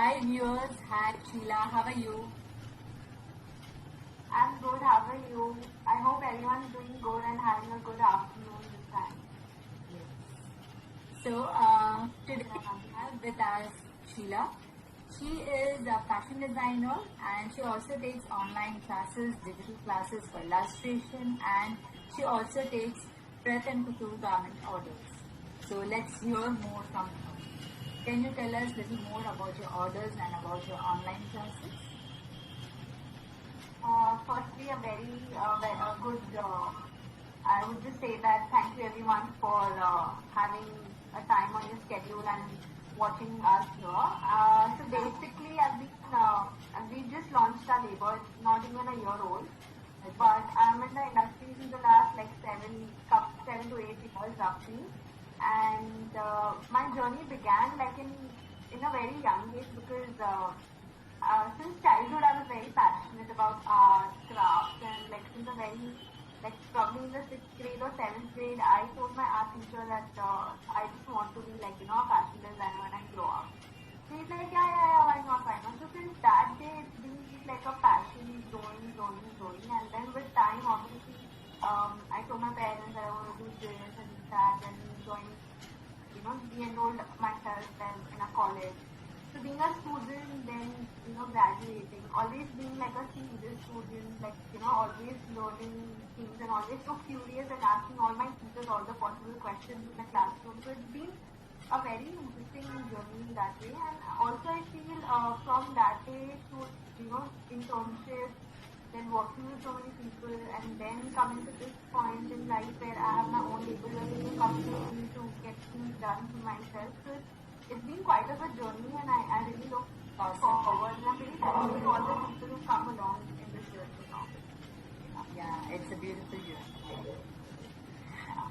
Hi viewers, hi Sheela, how are you? I'm good, how are you? I hope everyone's doing good and having a good afternoon this time. Yes. So today we have with us Sheela. She is a fashion designer and she also takes online classes, digital classes for illustration, and she also takes Pret Couture garment orders. So let's hear more from her. Can you tell us a little more about your orders and about your online classes? Firstly, a very good, I would just say that thank you everyone for having a time on your schedule and watching us here. So basically, we just launched our label, it's not even a year old, but I'm in the industry in the last like 7 to 8 years roughly. And my journey began like in a very young age because since childhood I was very passionate about art, crafts, and like since a very like probably in the 6th grade or 7th grade I told my art teacher that I just want to be like a fashion designer when I grow up. So he's like yeah, why not. So since that day it's been like a passion growing, and then with time obviously I told my parents that I want to do this and that and join, be enrolled myself in a college. So being a student, then graduating, always being like a serious student, like always learning things and always so curious and asking all my teachers all the possible questions in the classroom. So it's been a very interesting journey in that way. And also I feel from that day to internship, then working with so many people, and then coming to this point in life where I have my own label, where company to get things done for myself. So it's been quite a good journey, and I really look forward, and I'm really thankful to all the people who come along in this journey now. Yeah, it's a beautiful journey.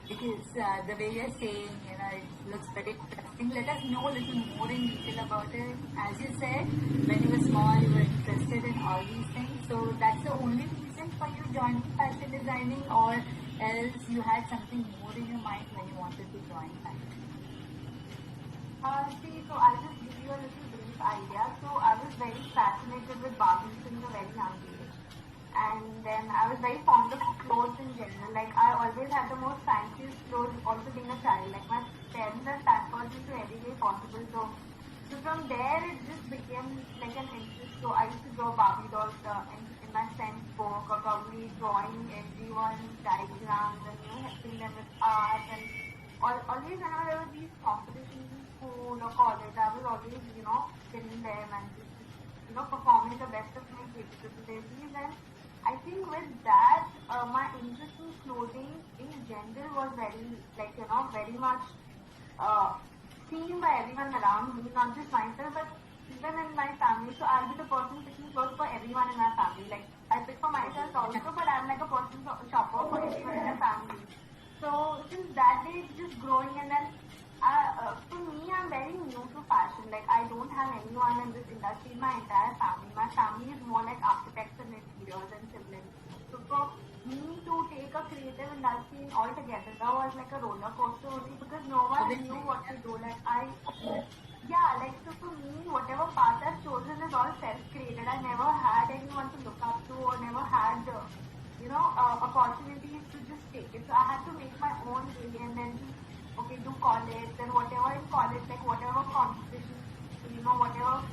Because the way you're saying, it looks very interesting. Let us know a little more in detail about it. As you said, when you were small, you were interested in all these things. So that's the only reason for you joining fashion designing, or else you had something more in your mind when you wanted to join fashion? So I'll just give you a little brief idea. So I was very fascinated with Barbies since a very young age. And then I was very fond of clothes in general. Like I always had the most fanciest clothes also being a child. Like my parents had pampered me to every way possible. So from there it just became like an interest. So I used to draw Barbie dolls in my friend's book, or probably drawing everyone's diagrams and helping them with art. And always whenever there were these competitions in school or college, I was always winning them and just performing the best of my capabilities. And I think with that, my interest in clothing in general was very much seen by everyone around me, not just myself, but even in my family. So I'll be the person picking clothes for everyone in my family. Like I pick for myself also, but I'm like a person shopper for everyone in my family. So since that day, it's just growing, and then for me, I'm very new to fashion. Like I don't have anyone in this industry in my entire family. My family is more like architects and interiors and civil engineers. So for me to take a creative industry altogether, that was like a roller coaster only, because no one knew what to do. So for me, whatever path I've chosen is all self-created. I never had anyone to look up to, or never had opportunities to just take it. So I had to make my own way, and then do college, then whatever in college, like whatever competitions, whatever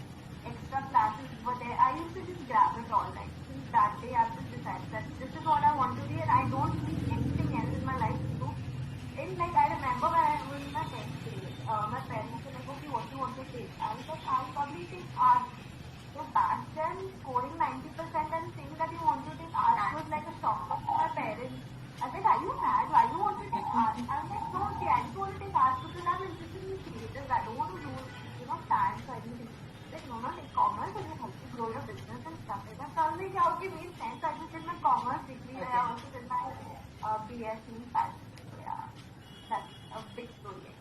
extra classes were there, I used to just grab it all. Like since that day, I've just decided that this is what I want to be, and I don't need anything else in my life to do. I remember when I was in my 10th grade, my parents were like, okay, what do you want to take? I was like, I'll probably take art. So back then, scoring 90% and saying that you want to take art was like a shock to my parents. I said, are you mad? Why do you want to take art? I was like, no, okay, I just want to take art because I'm interested in creative. I don't want to do, science or anything. Like, no, take commerce and you help to grow your business and stuff like that. So I was like, yeah, okay, makes sense. I just did my commerce degree. Okay. I also did my BSc in fashion. So yeah, that's a big story.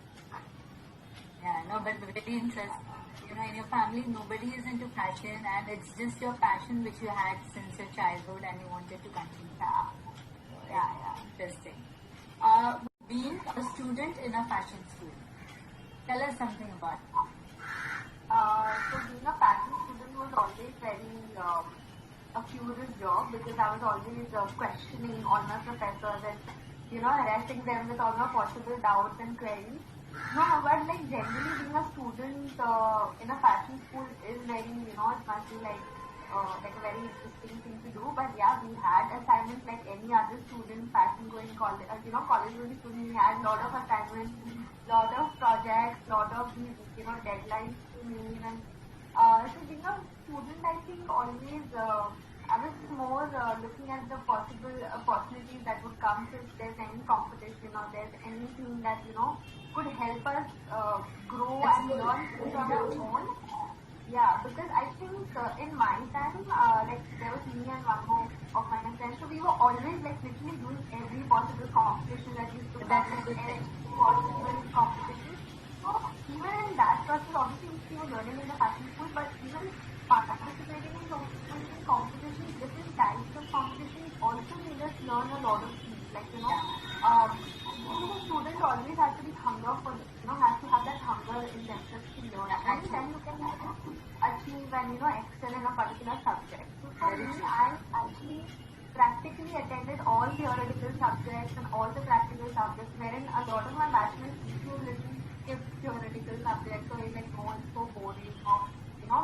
Yeah, no, but very interesting. In your family, nobody is into fashion, and it's just your passion which you had since your childhood, and you wanted to continue. Yeah, interesting. Being a student in a fashion school, tell us something about it. So being a fashion curious job because I was always questioning all my professors and harassing them with all my possible doubts and queries. No, but like generally being a student in a fashion school is very, it must be like a very interesting thing to do. But yeah, we had assignments like any other student, fashion going college, college going student. We had lot of assignments, lot of projects, lot of these, deadlines to meet. And so being a student, I think always I was more looking at the possible opportunities that would come. So if there's any competition or there's anything that could help us grow and learn from our own. Yeah, because I think in my time, like there was me and one more of my friends, so we were always like literally doing every possible competition that used to come, every possible competition. So even in that process, obviously we were learning in the fashion school, but even participating in so many competitions, different types of competitions also made us learn a lot of things. Like being a student always has to be hunger for, has to have that hunger in themselves to learn. Only then you can achieve and excel in a particular subject. So for me, I actually practically attended all theoretical subjects and all the practical subjects, wherein a lot of my bachelor's used to listen skip theoretical subjects, so it's like so boring or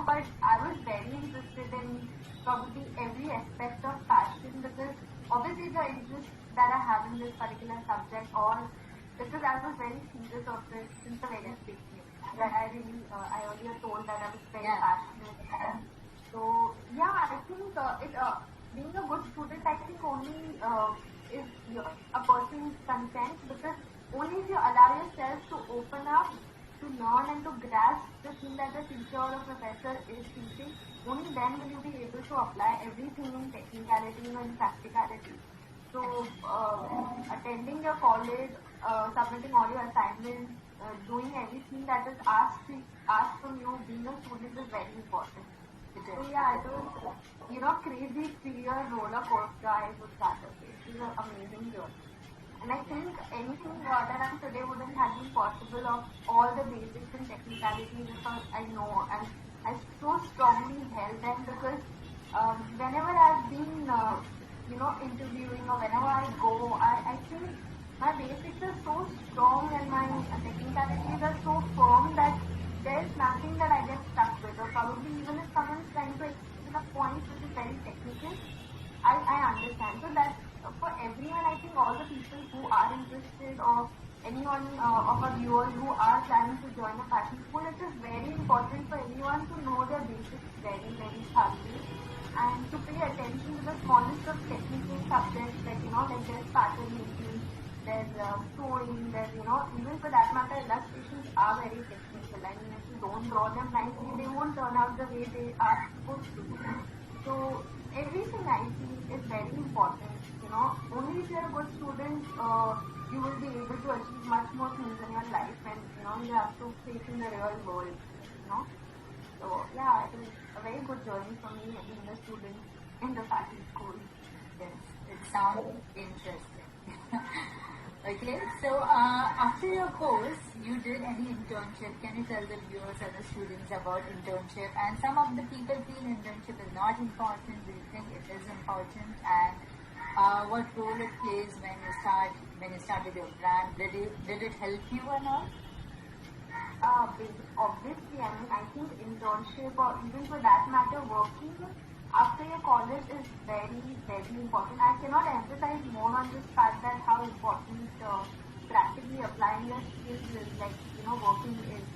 but I was very interested in probably every aspect of fashion because obviously the interest that I have in this particular subject or because I was very serious of it since the very beginning. That I earlier told that I was very passionate. So yeah, I think being a good student, I think only is a person's consent because only if you allow yourself to open up, to learn and to grasp the thing that the teacher or a professor is teaching, only then will you be able to apply everything in technicality and practicality. So, attending your college, submitting all your assignments, doing everything that is asked from you, being a student is very important. So yeah, it was, crazy 3-year roller coaster I would start to say. It was an amazing journey. And I think anything that I'm today wouldn't have been possible of all the basics and technicalities because I know and I so strongly held them because whenever I've been, interviewing or whenever I go, I think my basics are so strong and my technicalities are so firm that there's nothing that I get stuck with or probably even if someone's trying to explain a point which is very technical, I understand. So that for everyone, I think all the people who are interested or anyone of our viewers who are planning to join a fashion school, it is very important for anyone to know their basics very, very thoroughly and to pay attention to the smallest of technical subjects like, like there's pattern making, there's sewing, there's, even for that matter, illustrations are very technical. I mean, if you don't draw them nicely, they won't turn out the way they are supposed to. So, everything I feel is very important. Only if you're a good student, you will be able to achieve much more things in your life and, you have to face in the real world, So, yeah, it was a very good journey for me being a student in the fashion school. Yes, it sounds interesting. Okay, so after your course, you did any internship. Can you tell the viewers and the students about internship? And some of the people feel internship is not important. Do you think it is important? And what role it plays when you started your brand? Did it help you or not? Obviously, I think internship or even for that matter working after your college is very, very important. I cannot emphasize more on this fact that how important practically applying your skills is like, working is.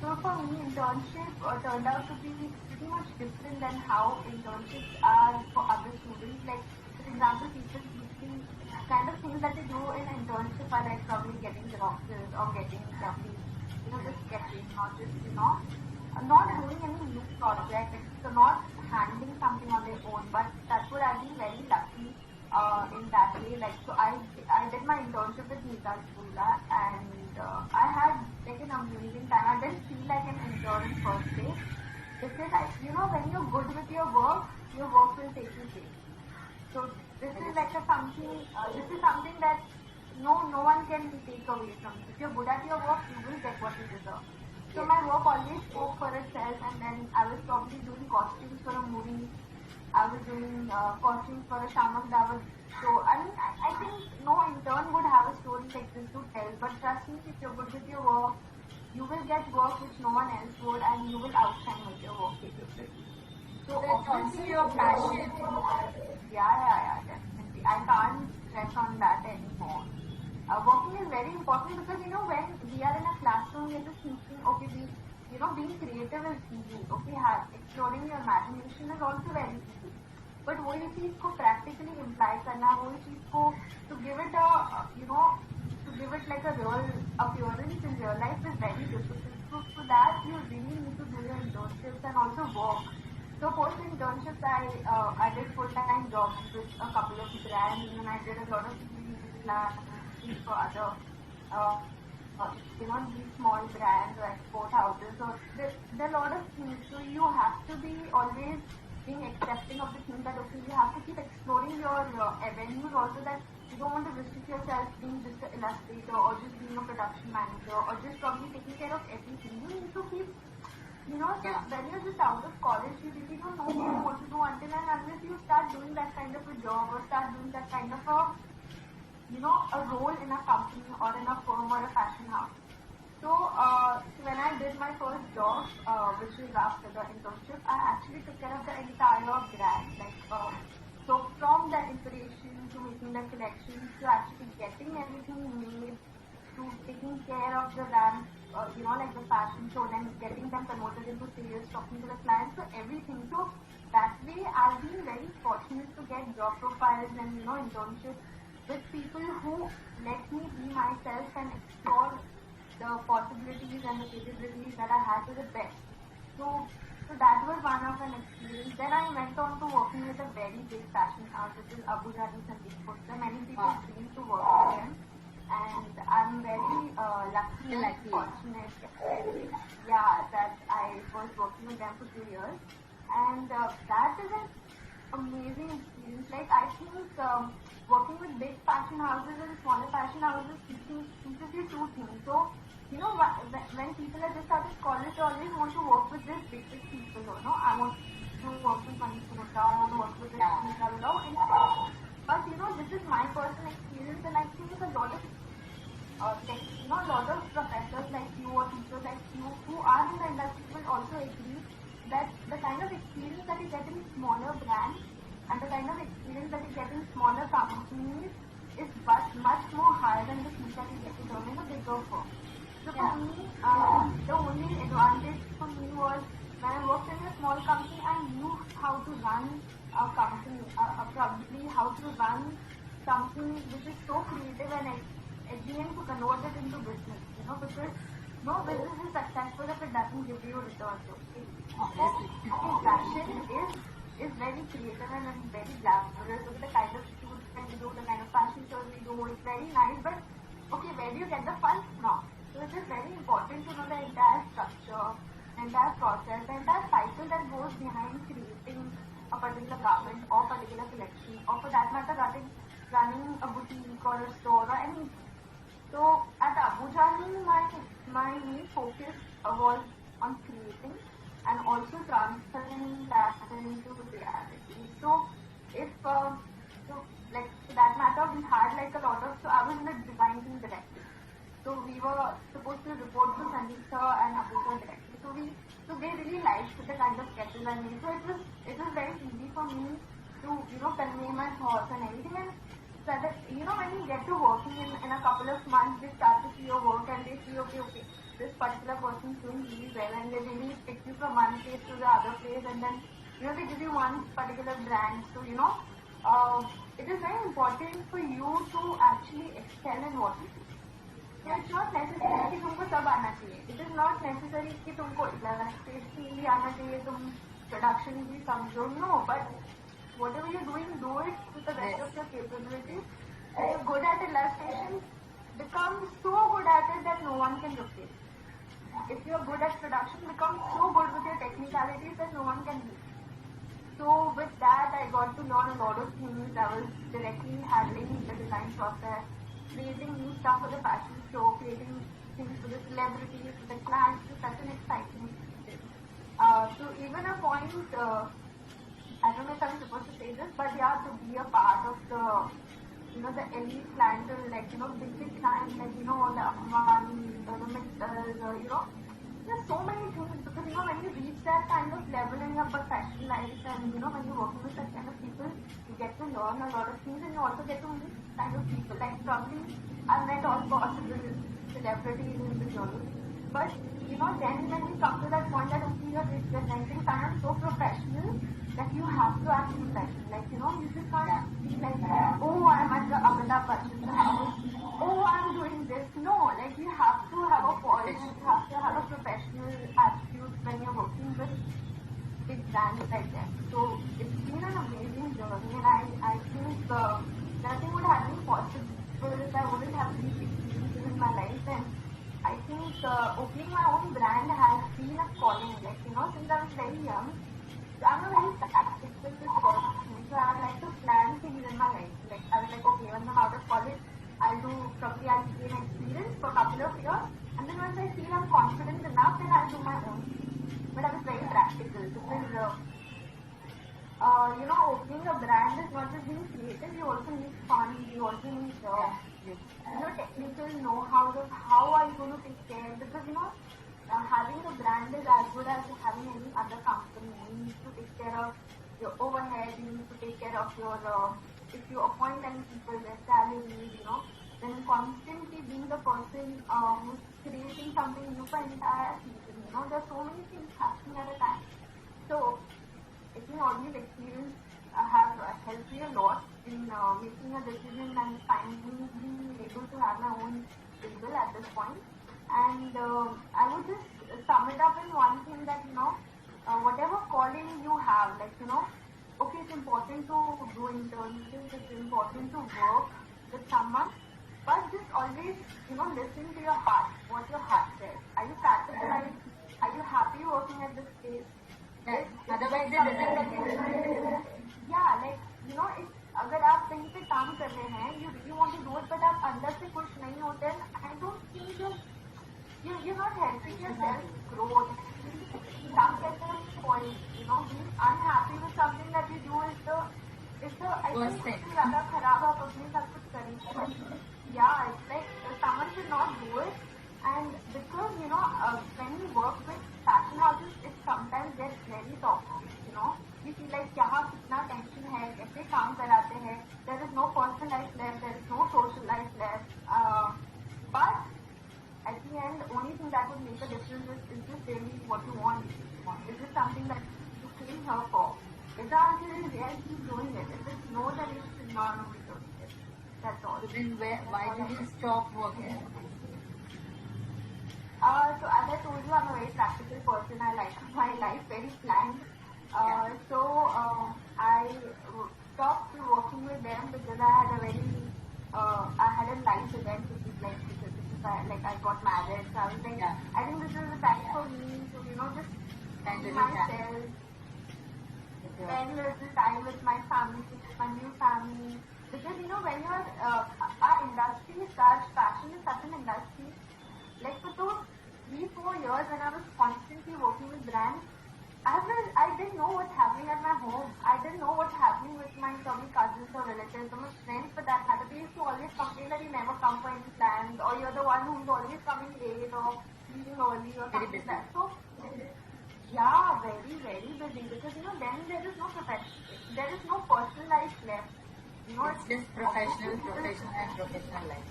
So for me, internship turned out to be pretty much different than how internships are for other students. Like, for example, people usually kind of things that they do in internship are like probably getting xeroxes or getting probably, just sketching, not just, not doing any new project, so not handling something on their own, but that would have been very lucky in that way. Like, so I did my internship with Geeta and I had like an amazing time. I didn't feel like an intern first day because when you're good with your work will take you place. So this is like this is something that no one can take away from you. If you're good at your work, you will get what you deserve. So my work always spoke for itself, and then I was probably doing costumes for a movie. I was doing costumes for a shaman that was show. I mean, I think no intern would have a story like this to tell. But trust me, if you're good with your work, you will get work which no one else would, and you will outshine with your work capability. So it's also your passion. Yeah, definitely. I can't stress on that anymore. Working is very important because when we are in a classroom, we're just thinking, okay, being creative is easy. Okay, exploring your imagination is also very easy. But वही चीज को practically imply करना, वही चीज को to give it like a real appearance in real life is very difficult. So for that, you really need to do your internships and also work. So post internships, I did full-time jobs with a couple of brands, and I did a lot of classes for other these small brands or export houses. So there are a lot of things. So you have to be always being accepting of the things that okay, you have to keep exploring your avenues also, that you don't want to restrict yourself being just an illustrator or just being a production manager or just probably taking care of everything. You need to keep, when you're just out of college, you really don't know what to do until and unless you start doing that kind of a job or start doing that kind of a role in a company or in a firm or a fashion house. So when I did my first job, which is after the internship, I actually took care of the entire brand. So from the inspiration to making the collection to actually getting everything made to taking care of the brand, like the fashion show, then getting them converted into sales, talking to the clients, so everything. So that way, I've been very fortunate to get job profiles and internships with people who let me be myself and explore the possibilities and the capabilities that I had to the best. So that was one of an experience. Then I went on to working with a very big fashion house, which is Abu Dhabi Sandeep. Many people dream to work with them, and I'm very lucky and fortunate. That I was working with them for 2 years, and that is an amazing experience. Like I think working with big fashion houses and smaller fashion houses teaches you two things. So when people are just out of college, they always want to work with these big people. I want to work with Manipur, I want to work with this people. But this is my personal experience, and I think a lot of a lot of professors like you or teachers like you who are in the industry will also agree that the kind of experience that you get in smaller brands and the kind of experience that you get in smaller companies is much more higher than the things that you get in a bigger firm. So for me, the only advantage for me was when I worked in a small company, I knew how to run a company, probably how to run something which is so creative and at the end to convert it into business, because no business is successful if it doesn't give you returns. Fashion is very creative and very glamorous. Look at the kind of shoots that we do, the kind of fashion shows we do, it's very nice, but okay, where do you get the funds from? So it is very important to know the entire structure, the entire process, the entire cycle that goes behind creating a particular garment or particular collection, or for that matter running a boutique or a store or anything. So at Abu Dhabi, my main focus was on creating and also transferring that into reality. So if for that matter, we had a lot of, so I was in the design team directly. So we were supposed to report to Sandeep sir and Abu sir directly. So they really liked the kind of sketches I made. So it was very easy for me to convey my thoughts and everything. And so that when you get to working in a couple of months, they start to see your work and they see okay, this particular person's doing really well, and they really pick you from one place to the other place, and then they give you one particular brand. So it is very important for you to actually excel in what you do. So it's not necessary कि तुमको सब आना चाहिए. It is not necessary कि तुमको illustration भी आना चाहिए, तुम production भी समझो. No, but whatever you're doing, do it to the best of your capabilities. If you're good at illustration, become so good at it that no one can replace. If you're good at production, become so good with your technicalities that no one can beat. So with that, I got to learn a lot of things. I was directly handling the design process, creating new stuff for the fashion show, creating things for the celebrities, for the clients. It's such an exciting thing. So even a point at don't know if I'm supposed to say this, but yeah, to be a part of the, the elite clientele, like, big clients, like, all the Ambani, the Mittals, there's so many things because, when you reach that kind of level in your professional life and, when you're working with such kind of people, you get to learn a lot of things and you also get to meet kind of people. Like, probably I've met all possible celebrities in the journey. But, then when we come to that point that, okay, you're representing someone so professional that you have to act professional. Like, you just can't be like, oh, I'm at the Amitabh Bachchan's house. Oh, I'm doing this. No, like, you have to have a poise. You have to have a professional attitude when you're working with big brands like that. So, it's been an amazing journey and I think nothing would have been possible if I wouldn't have these experiences in my life. And I think opening my own brand has been a calling. Like, since I was very young, I'm a very practical person. So I like to plan things in my life. Like, I was like, okay, when I'm out of college, I'll gain experience for a couple of years. And then once I feel I'm confident enough, then I'll do my own. But I was very practical because, opening a brand is not just being creative, you also need fun, you also need technical know-how of how are you going to take care, because having a brand is as good as having any other company. You need to take care of your overhead, you need to take care of your if you appoint any people, their salaries, then constantly being the person who's creating something new for entire season. There's so many things happening at a time. So I think all these experiences have helped me a lot in making a decision and finally being able to have my own label at this point. And I would just sum it up in one thing that, whatever calling you have, like, okay, it's important to do internships, it's important to work with someone, but just always, listen to your heart, what your heart says. Are you satisfied? Are you happy working at this place? Otherwise, it doesn't. Yeah, like, if अगर आप कहीं पे काम कर रहे हैं, you really want to do it, but आप अंदर से खुश नहीं होते, I don't think you're not helping yourself grow. Some certain point, being unhappy with something that you do is the I think ज़्यादा खराब आप अपने साथ कुछ करेंगे. Yeah, it's like someone should not do it, and because when you work with fashion houses, it sometimes gets very toxic. You feel like यहाँ कितना tension है, कैसे काम कराते हैं. There is no personal life left, there is no social life left. But at the end, the only thing that would make a difference is this really what you want? Is this something that you came here for? If the answer is yes, keep doing it. If it's no, then you should not be doing it. That's all. So then why did you stop working? So as I told you, I'm a very practical person. I like my life very planned. So I stopped working with them because I had a life event which is like I got married. So I was like, I think this is the time for me to just be myself, spend a little time with my family, my new family. Because when you're our industry is such, fashion is such an industry. Like for those 3-4 years when I was constantly working with brands, I didn't know what's happening at my home. I didn't know what's happening with my probably cousins or relatives or my friends for that matter. They used to always complain that you never come for any plans, or you're the one who's always coming late or leaving early or something like that. So, yeah, very, very busy because then there is no personal life left. It's just professional life.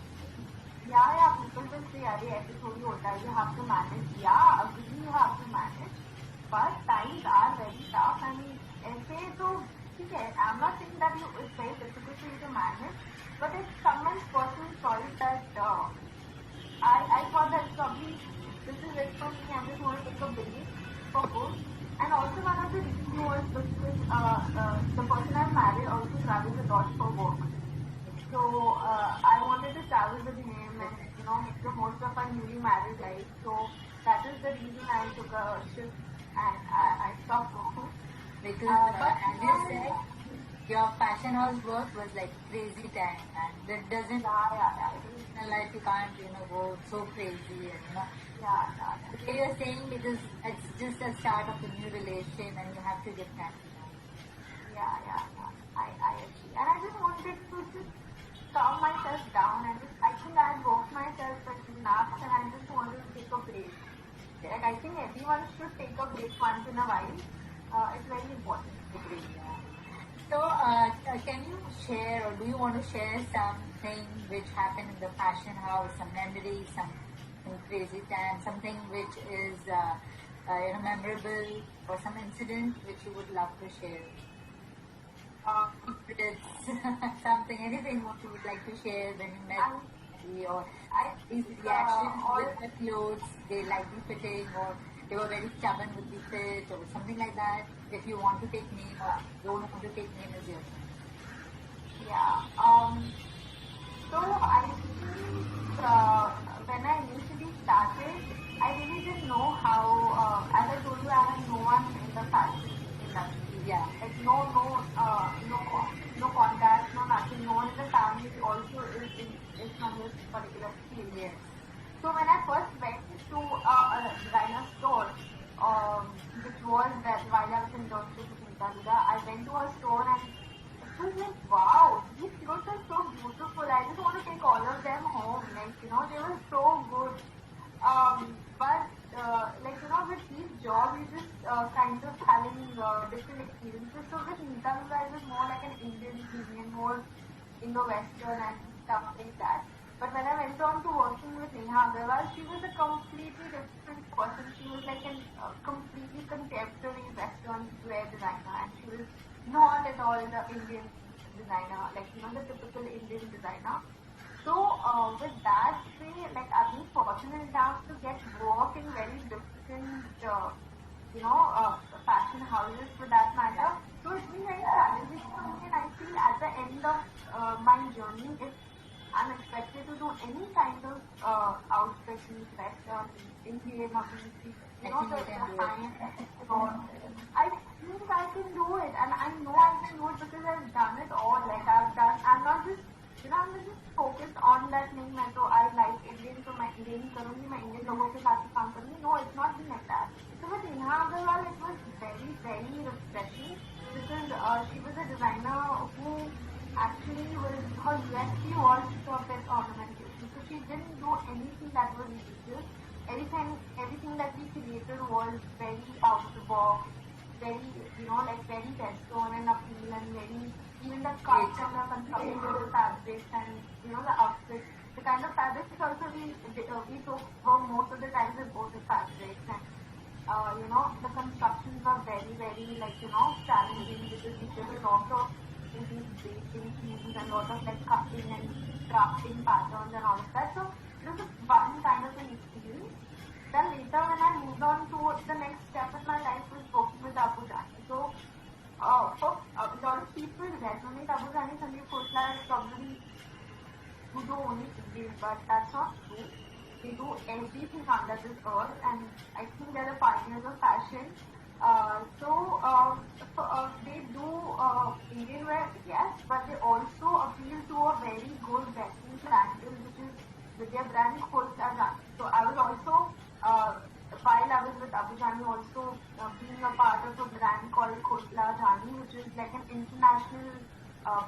Yeah, people will say, ऐसे थोड़ी होता है, you have to manage. Yeah, agree, you have to manage. But times are very tough and ऐसे तो ठीक है. I'm not saying that it's very difficult for you to manage, but it's someone's personal choice that I thought that probably this is it for me. I'm just going to take a break for good. And also one of the reasons was because the person I married also travels a lot for work. So I wanted to travel with him and make the most of our newly married life. So that is the reason I took a shift and I stopped working. Because as you said, your fashion house work was like crazy time, and that doesn't. In life you can't go so crazy and You're saying because it's just a start of a new relation and you have to give time. I agree. And I just wanted to just calm myself down and just, I think I had worked myself enough and I just wanted to take a break. Like, I think everyone should take a break once in a while. It's very important. Agree, yeah. So, can you share or do you want to share something which happened in the fashion house, some memory, something crazy time, something which is memorable, or some incident which you would love to share? It's something, anything what you would like to share when you met somebody, or his reactions with the clothes, they like the fitting, or they were very stubborn with the fit, or something like that. If you want to take name or don't want to take name as yours. Yeah. So I think when I initially started, I really didn't know how. As I told you, I had no one in the fashion industry. Yeah. Like no contact, no nothing. No one in the family also is from this particular field. Yes. So when I first went to a designer store, which was that while I was in Geeta, I went to a store and it was like, wow, these clothes are so beautiful. I just want to take all of them home. Like, they were so good. With these jobs, you just kind of having different experiences. So with Geeta, it was more like an Indian cuisine, more Indo-Western and stuff like that. But when I went on to working with Neha Agarwal, she was a completely different person. She was like a completely contemporary Western wear designer, and she was not at all the Indian designer, like the typical Indian designer. So with that way, like I've been fortunate enough to get work in very different, fashion houses for that matter. So it's been very challenging for me, and I feel at the end of my journey, if I'm expected to do any kind of outfit, Western, Indian, or I think I can do it, and I know I can do it because I've done it all. Like I'm not just, I'm not just focused on that thing. So I like Indian, so my Indian karungi, my Indian logo ke saath kaam karungi. No, it's not been like that. So with Neha Agarwal, it was very, very refreshing because she was a designer who actually her USP was her best ornamentation. So she didn't do anything that was ridiculous. Everything that we created was very out of the box, very, very Western and appeal, and very, even the cut and the construction of the fabrics and, the outfit. The kind of fabrics also we took most of the time with both the fabrics, and, the constructions were very, very, challenging because we did a lot of these basting themes and a lot of cutting and crafting patterns and all of that. So it was a fun kind of an experience. Then later when I moved on to the next step in my life was working with Abu Dhabi. So for a lot of people resonate Abu Dhabi Sandeep Khosla is probably who do only Indian, but that's not true. They do everything under this earth, and I think they're the pioneers of fashion. They do Indian wear, yes, but they also appeal to a very good Western clientele, which is with their brand Khosla. So I was also, while I was with Abu Dhabi, also being a part of a brand called Khosla Dhani, which is like an international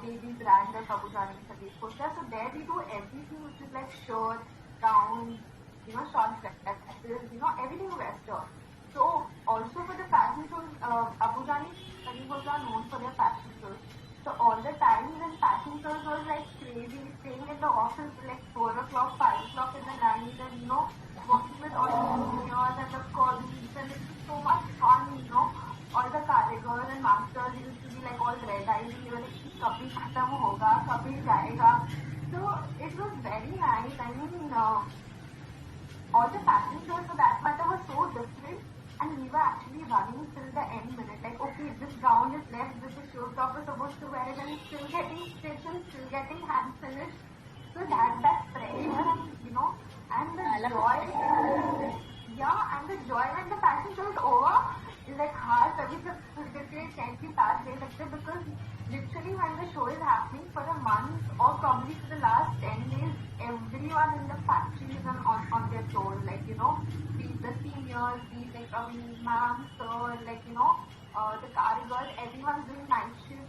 baby brand of Abu Dhabi Sandeep Khosla. So there we do everything which is like shirts, gowns, short dresses, everything Western. So also for the fashion shows, Abu Dhabi Sandeep Khosla are known for their fashion shows. So all the time when fashion shows was like crazy, staying in the office like 4 o'clock, 5 o'clock in the night, and working with all the engineers and the colleagues, and it was so much fun, all the carigers and masters used to be like all red-eyed, they were like, kabhi khatam hoga, kabhi jayega. So it was very nice. I mean, all the fashion shows for that matter were so different, and we were actually running till the end minute. Like, okay, this gown is left, this is showstopper supposed to wear it, and it's still getting stitched and still getting hand finished. So that pressure, and the joy, and the joy when the fashion show is over is like, abhi sab kaisi task de sakte, because literally when the show is happening for a month or probably for the last 10 days, everyone in the factory is on their toes, like, be it the seniors, be it like ma'am, sir, like, the carigers, everyone's doing night shifts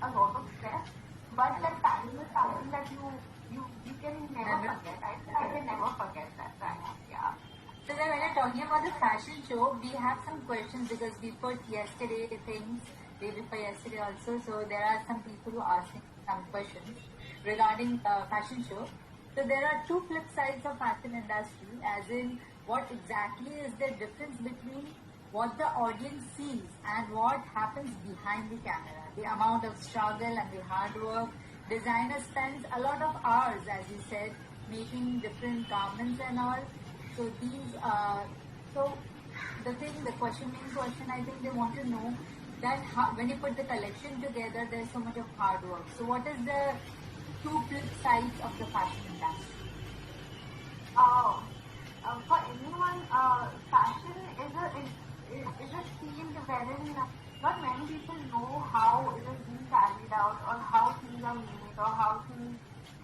a lot of stress, but that time is something that you can never forget. I can never forget that time. Yeah. So then when you're talking about the fashion show, we have some questions because we put yesterday things, day before yesterday also. So there are some people who are asking some questions regarding the fashion show. So there are two flip sides of fashion industry, as in what exactly is the difference between what the audience sees and what happens behind the camera. The amount of struggle and the hard work. Designer spends a lot of hours, as you said, making different garments and all. So these, so the main question, I think they want to know that when you put the collection together, there's so much of hard work. So what is the two flip sides of the fashion industry? For anyone, fashion is a field wherein not many people know how it is being carried out, or how things are made, or how things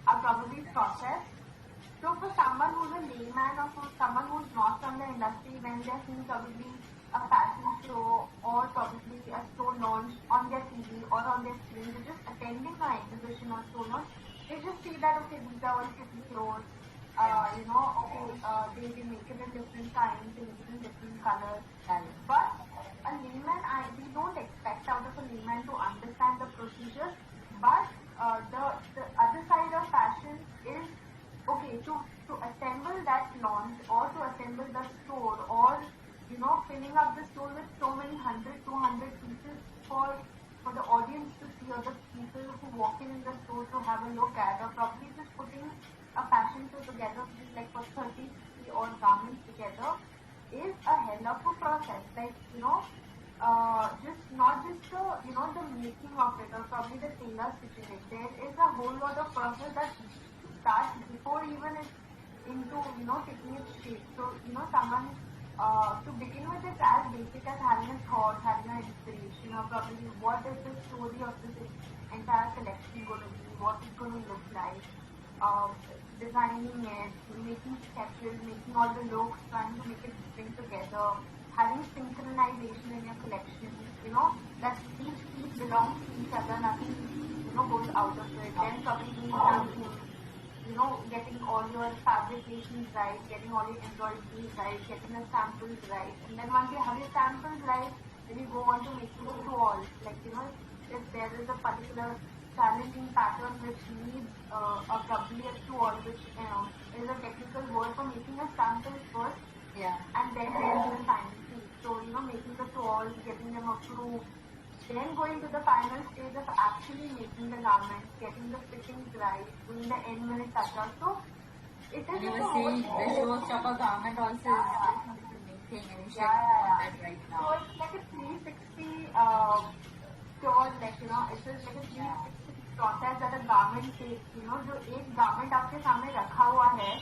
are probably processed. So for someone who's a layman, or for someone who's not from the industry, when they're seeing probably a fashion show or probably a store launch on their TV or on their screen, they're just attending an exhibition or store launch, they just see that, okay, these are all pretty clothes, they make it in different kinds, they make it in different colors. But a layman, we don't expect out of a layman to understand the procedures, but the other side of fashion is, okay, to assemble that launch, or to assemble the store, or filling up the store with so many 100, 200 pieces for the audience to see, or the people who walk in the store to have a look at, or probably just putting a fashion show together, like for 30, 50 odd garments together, is a hell of a process. Like, just not just the making of it, or probably the tailor stitching it. There is a whole lot of process that starts before even it's into, taking its shape. So, someone, to begin with, it's as basic as having a thought, having an inspiration, or probably what is the story of this entire collection going to be, what it's going to look like, designing it, making sketches, making all the looks, trying to make it string together, having synchronization in your collection, that each piece belongs to each other, nothing, goes out of it. Then probably doing something, getting all your fabrications right, getting all your embroideries right, getting the samples right. And then once you have your samples right, then you go on to making the walls. Like, if there is a particular challenging pattern which needs probably a tool, which is a technical word for making a sample first, and then there is the final piece. So, making the tools, getting them approved, then going to the final stage of actually making the garments, getting the fittings right, doing the end minute touch-up. So it is you were saying the showstopper garment also is the main thing, and you should that right now. So it's like a 360 tour, like, it is like a 360 process that a garment takes. जो एक garment आपके सामने रखा हुआ है,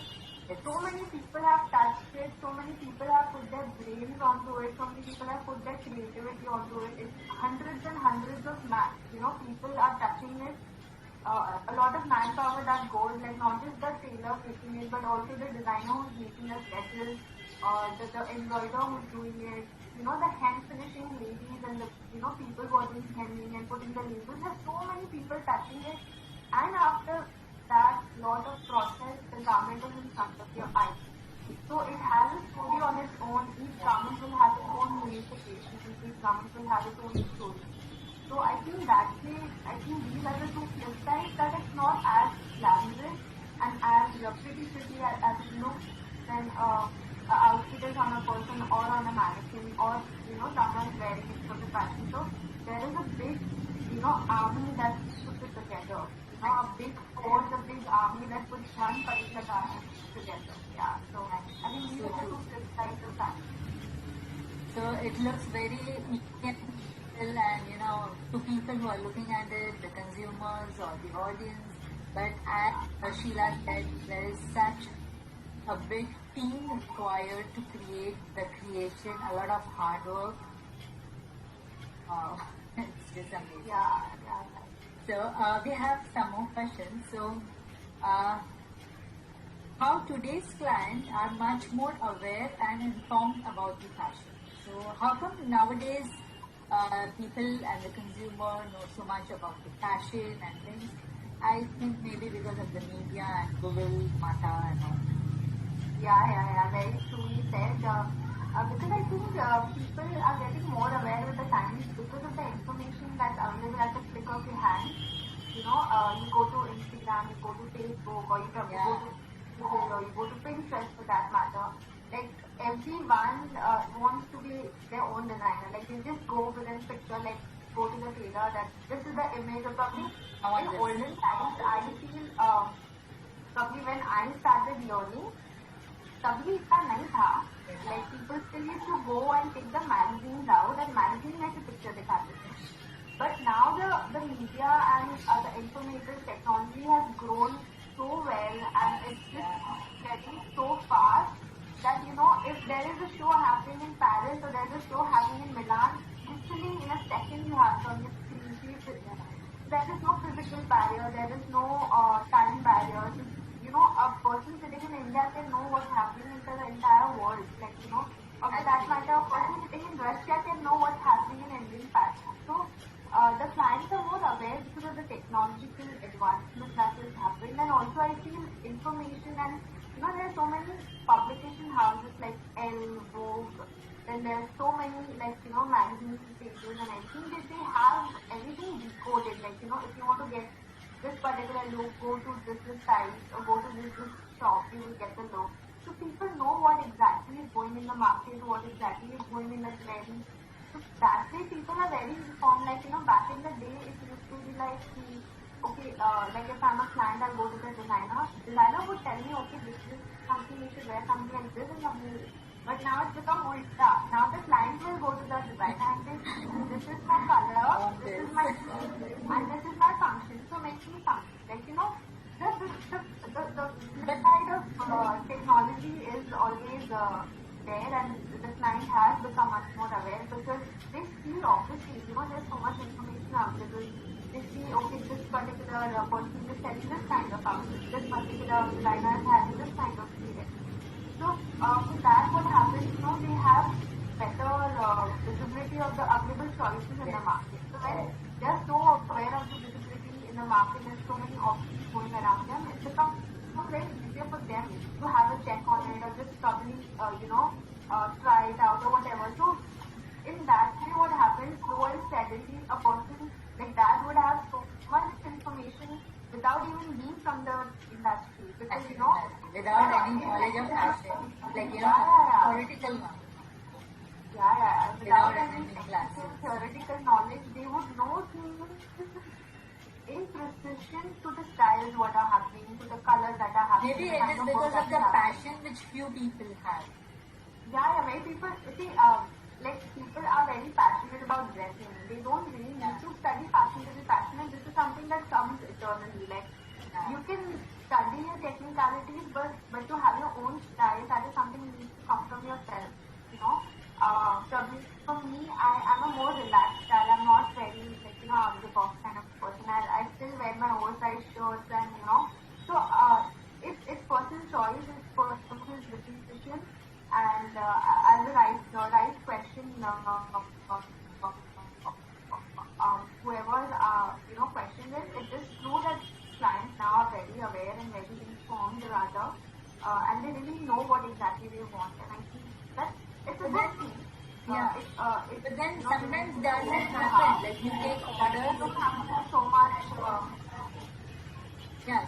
so many people have touched it, so many people have put their brains onto it, so many people have put their creativity onto it. It's hundreds and hundreds of people are touching it. A lot of manpower that goes, like not just the tailor making it, but also the designer who's making the sketches, the embroider who's doing it, the hand finishing ladies, and the people who are doing hemming and putting the labels. There's so many people touching it, and after that lot of process, the garment is in front of your eyes. So it has a story on its own. Each garment will have its own unification. Each garment will have its own story. So I think these are the two flip sides, that it's not as glamorous and as pretty as it looks when an outfit is on a person or on a mannequin, or someone is wearing it for the fashion show. There is a big army that puts it together. A big force, a big army that puts one particular garment together. Yeah. So I think these are the two flip sides of that. So it looks very and to people who are looking at it, the consumers or the audience. But as Sheela said, there is such a big team required to create the creation, a lot of hard work. It's just amazing. Yeah. So we have some more questions. So how today's clients are much more aware and informed about the fashion. So how come nowadays people and the consumer know so much about the fashion and things. I think maybe because of the media and Google, Mata and all. Yeah. Very truly said. Because I think people are getting more aware with the times because of the information that's available at the click of your hand. You know, you go to Instagram, you go to Facebook, or you probably go to Google, or you go to Pinterest for that matter. Like everyone wants to be their own designer. Like you just go with a picture, like go to the tailor that this is the image of probably in olden times. I feel probably when I started learning, तभी इतना नहीं था. Like people still used to go and take the magazines out and magazine में से picture दिखाते थे. But now the media and the informative technology has grown so well and it's just getting so fast that you know if there is a show happening in Paris or there is a show happening in Milan, literally in a second you have it on your screen. There is no physical barrier, there is no time barrier. You know, a person sitting in India can know what's happening in the entire world. Like, you know, or for that matter, a person sitting in Russia can know what's happening in Indian fashion. So, the clients are more aware because of the technological advancement that has happened. And also, I feel information and, you know, there are so many publication houses like Elle, Vogue, then there are so many, like, you know, magazines, pages and everything that they have everything decoded. Like, you know, if you want to get this particular look, go to this site or go to this shop, you will get the look. So people know what exactly is going in the market, what exactly is going in the trend. So that way people are very informed. Like, you know, back in the day, it used to be like, okay, like if I'm a client, I'll go to the designer. Designer would tell me, okay, this is something you should wear, something like this and something like this. But now it's become ulta. Now the client will go to the designer and say, this is my color, this is my and this is my function. So make me something. Like, you know, the side of technology is always there and the client has become much more aware because they see obviously, you know, there's so much information available. They see, okay, this particular person is selling this kind of outfit, this particular designer is having this kind of event. So, with that what happens, you know, they have better visibility of the available choices in the market. So when they are so aware of the visibility in the market, there's so many options going around them, it becomes very easier for them to have a check on it or just probably, try it out or whatever. So, in that way what happens, slowly, steadily, a person like that would have so much information without even being from the industry. Because, you know, without any knowledge of fashion, like, you know, theoretical knowledge. Without any theoretical knowledge, they would know things in precision to the styles what are happening, to the colors that are happening. Maybe it is because of the passion which few people have. Many people, see, like people are very passionate about dressing. They don't really need to study fashion to be passionate. This is something that comes eternally. Like, you can study your technicalities, but to have your own style, that is something you need to come from yourself. You know, probably for me, I am a more relaxed style. I'm not very, like, you know, out of the box kind of person. I still wear my oversized shirts and, you know, so it's personal choice, it's personal decision, and as the right question, whoever you know questions it is true that clients now are very aware and very informed rather, and they really know what exactly they want, and I think that it's a good thing. But then sometimes does it happen? Like you take orders, so much.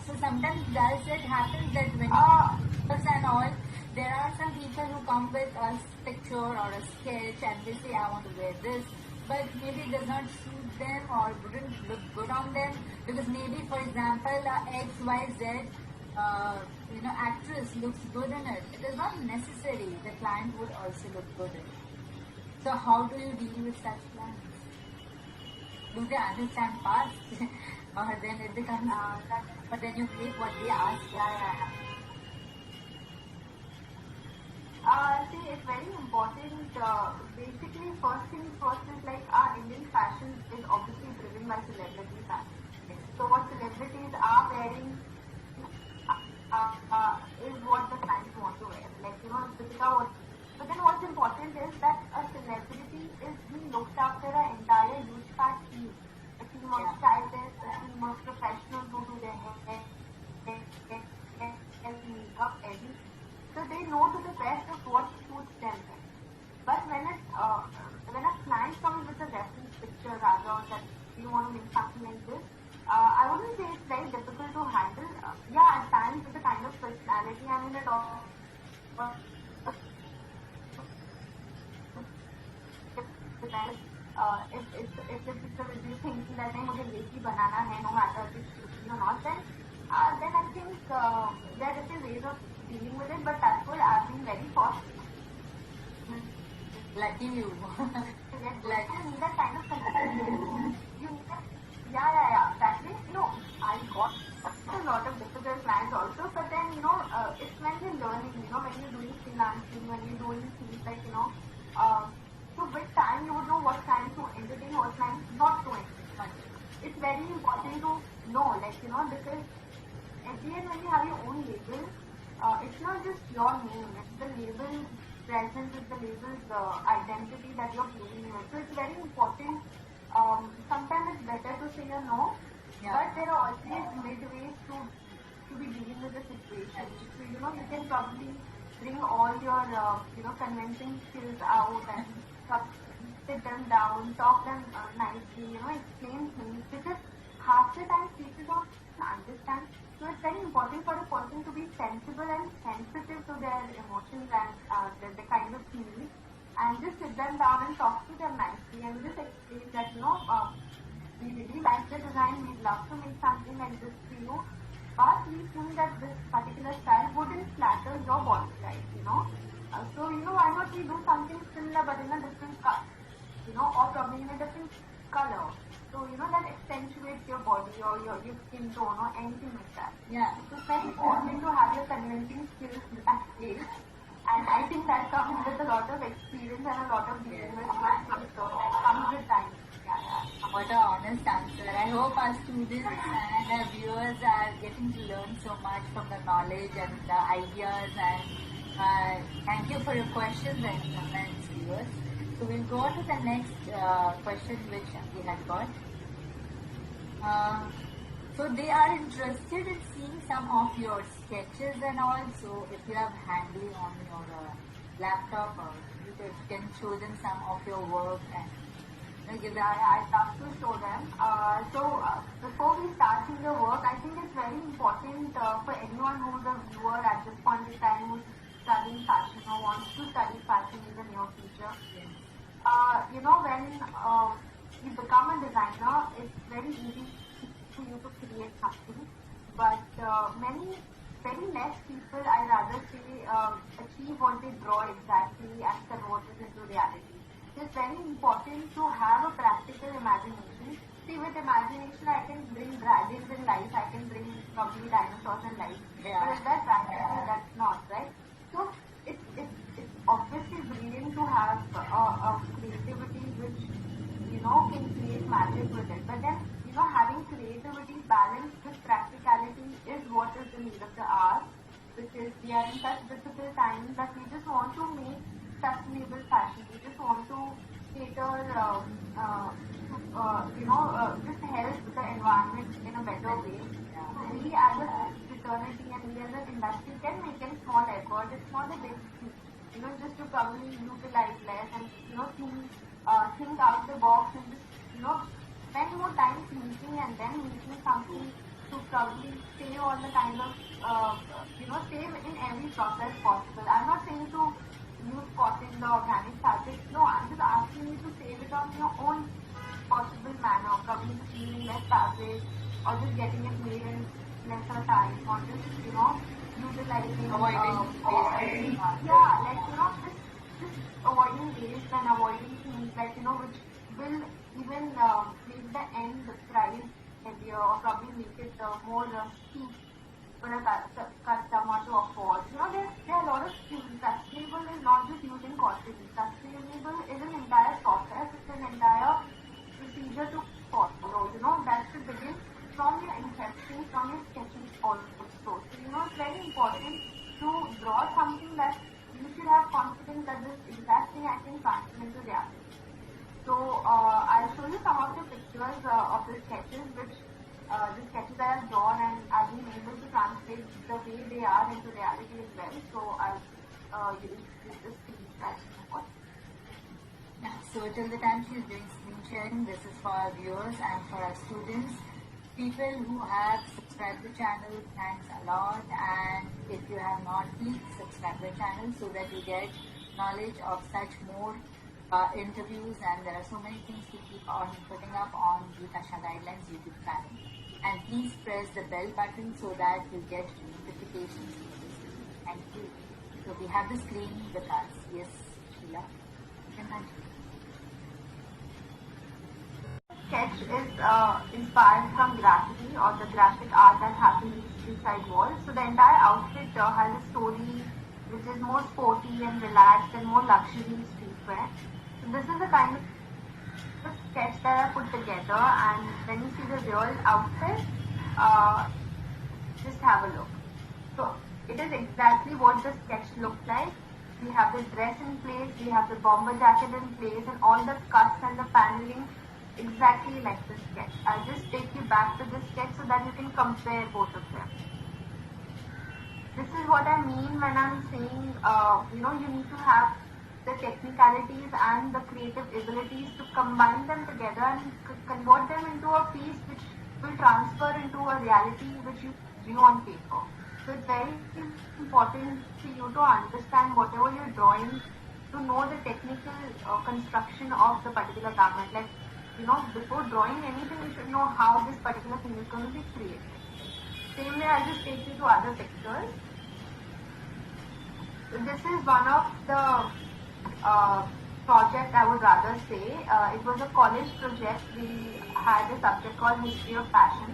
So sometimes does it happen that when you and all, there are some people who come with a picture or a sketch and they say, I want to wear this, but maybe it does not suit them or wouldn't look good on them because maybe, for example, XYZ actress looks good in it. It is not necessary. The client would also look good in it. So how do you deal with such clients? Do they understand fast? Or then it becomes, but then you take what they ask. See, it's very important. Basically, first things first is like our Indian fashion is obviously driven by celebrity fashion. So what celebrities are wearing is what the clients want to wear. Like, you know, Geeta, but then what's important is that a celebrity is being looked after an best of what suits them best. But when a client comes with a reference picture rather that you want to make something like this, I wouldn't say it's very difficult to handle. Yeah, at times with the kind of personality I'm in it all. If the picture is thinking that नहीं मुझे ये ही बनाना है no matter if it's shooting or not, then I think there are different ways of dealing with it. But that's what I've been very fortunate. Lucky you. Like you need that kind of consistency. You need that, yeah. That way, I got a lot of difficult clients also, but then it's when you're learning. When you're doing freelancing, when you're doing things like so with time you would know what clients to entertain, what clients not to entertain. It's very important to know, because at the end when you have your own label, it's not just your name, it's the label presence, it's the label's identity that you're playing with. So it's very important. Sometimes it's better to say a no, but there are always midways to be dealing with the situation. So you can probably bring all your convincing skills out and sit them down, talk them nicely, explain things, because half the time people don't understand. So it's very important for a person to be sensible and sensitive to their emotions and the kind of needs, and just sit them down and talk to them nicely and just explain that we really like the design, we'd love to make something like this for you, but we think that this particular style wouldn't flatter your body type, so why not we do something similar but in a different cut, or probably in a different color. So, that accentuates your body or your skin tone or anything like that. Yeah. So, it's very important to have your convincing skills at place. And I think that comes with a lot of experience and a lot of dealing with clients. So, that comes with time. Yeah. What an honest answer. I hope our students and our viewers are getting to learn so much from the knowledge and the ideas. And thank you for your questions and comments, viewers. So we'll go on to the next question which we had got. So they are interested in seeing some of your sketches and all. So if you have handy on your laptop, or you can show them some of your work and give them. I'd love to show them. Before we start seeing the work, I think it's very important for anyone who's a viewer at this point in time who's studying fashion or wants to study fashion in the near future. Yes. When you become a designer, it's very easy for you to create something. But very less people, I rather say, achieve what they draw exactly and convert it into reality. So it's very important to have a practical imagination. See, with imagination, I can bring dragons in life, I can bring probably dinosaurs in life. Yeah. But if that's practical, that's not, right? So it's obviously brilliant to have a creativity which can create magic with it. But then having creativity balanced with practicality is what is the need of the hour, because we are in such difficult times that we just want to make sustainable fashion. We just want to cater just help the environment in a better way. We as a fraternity and we as an industry can make a small effort. It's not a big thing. Just to probably utilize less and think out the box and just spend more time thinking and then making something to probably save all the kind of save in every process possible. I'm not saying to use cotton, the organic fabric. No, I'm just asking you to save it on your own possible manner, probably just using less fabric or just getting it made in lesser time, or just utilizing avoiding waste. Just avoiding waste and avoiding things like which will even make the end price heavier or probably make it more cheap for a customer to afford. There are a lot of things. Sustainable is not just using cotton. Sustainable is an entire process. It's an entire procedure to follow. That should begin from your inception, from your sketching also. So, it's very important to draw something that you should have confidence that this exact thing I can transfer into reality. So, I'll show you some of the pictures of the sketches, which the sketches I have drawn, and I've been able to translate the way they are into reality as well. So, I'll you just see that. So till the time she's doing screen sharing, this is for our viewers and for our students. People who have subscribed the channel, thanks a lot. And if you have not, please subscribe the channel so that you get knowledge of such more interviews. And there are so many things to keep on putting up on Geeta Guidelines YouTube channel. And please press the bell button so that you get notifications. Thank you. So we have the screen with us. Yes, Sheela, you can continue. Sketch is inspired from graffiti or the graphic art that happens in street side walls. So the entire outfit has a story which is more sporty and relaxed and more luxury streetwear. So this is the kind of sketch that I put together, and when you see the real outfit, just have a look. So it is exactly what the sketch looked like. We have the dress in place, we have the bomber jacket in place, and all the cuts and the paneling exactly like the sketch. I'll just take you back to the sketch so that you can compare both of them. This is what I mean when I'm saying, you need to have the technicalities and the creative abilities to combine them together and convert them into a piece which will transfer into a reality which you view on paper. So it's very important for you to understand whatever you're drawing, to know the technical construction of the particular garment. Like, before drawing anything, you should know how this particular thing is going to be created. Same way, I'll just take you to other pictures. So this is one of the project, I would rather say. It was a college project. We had a subject called History of Fashion,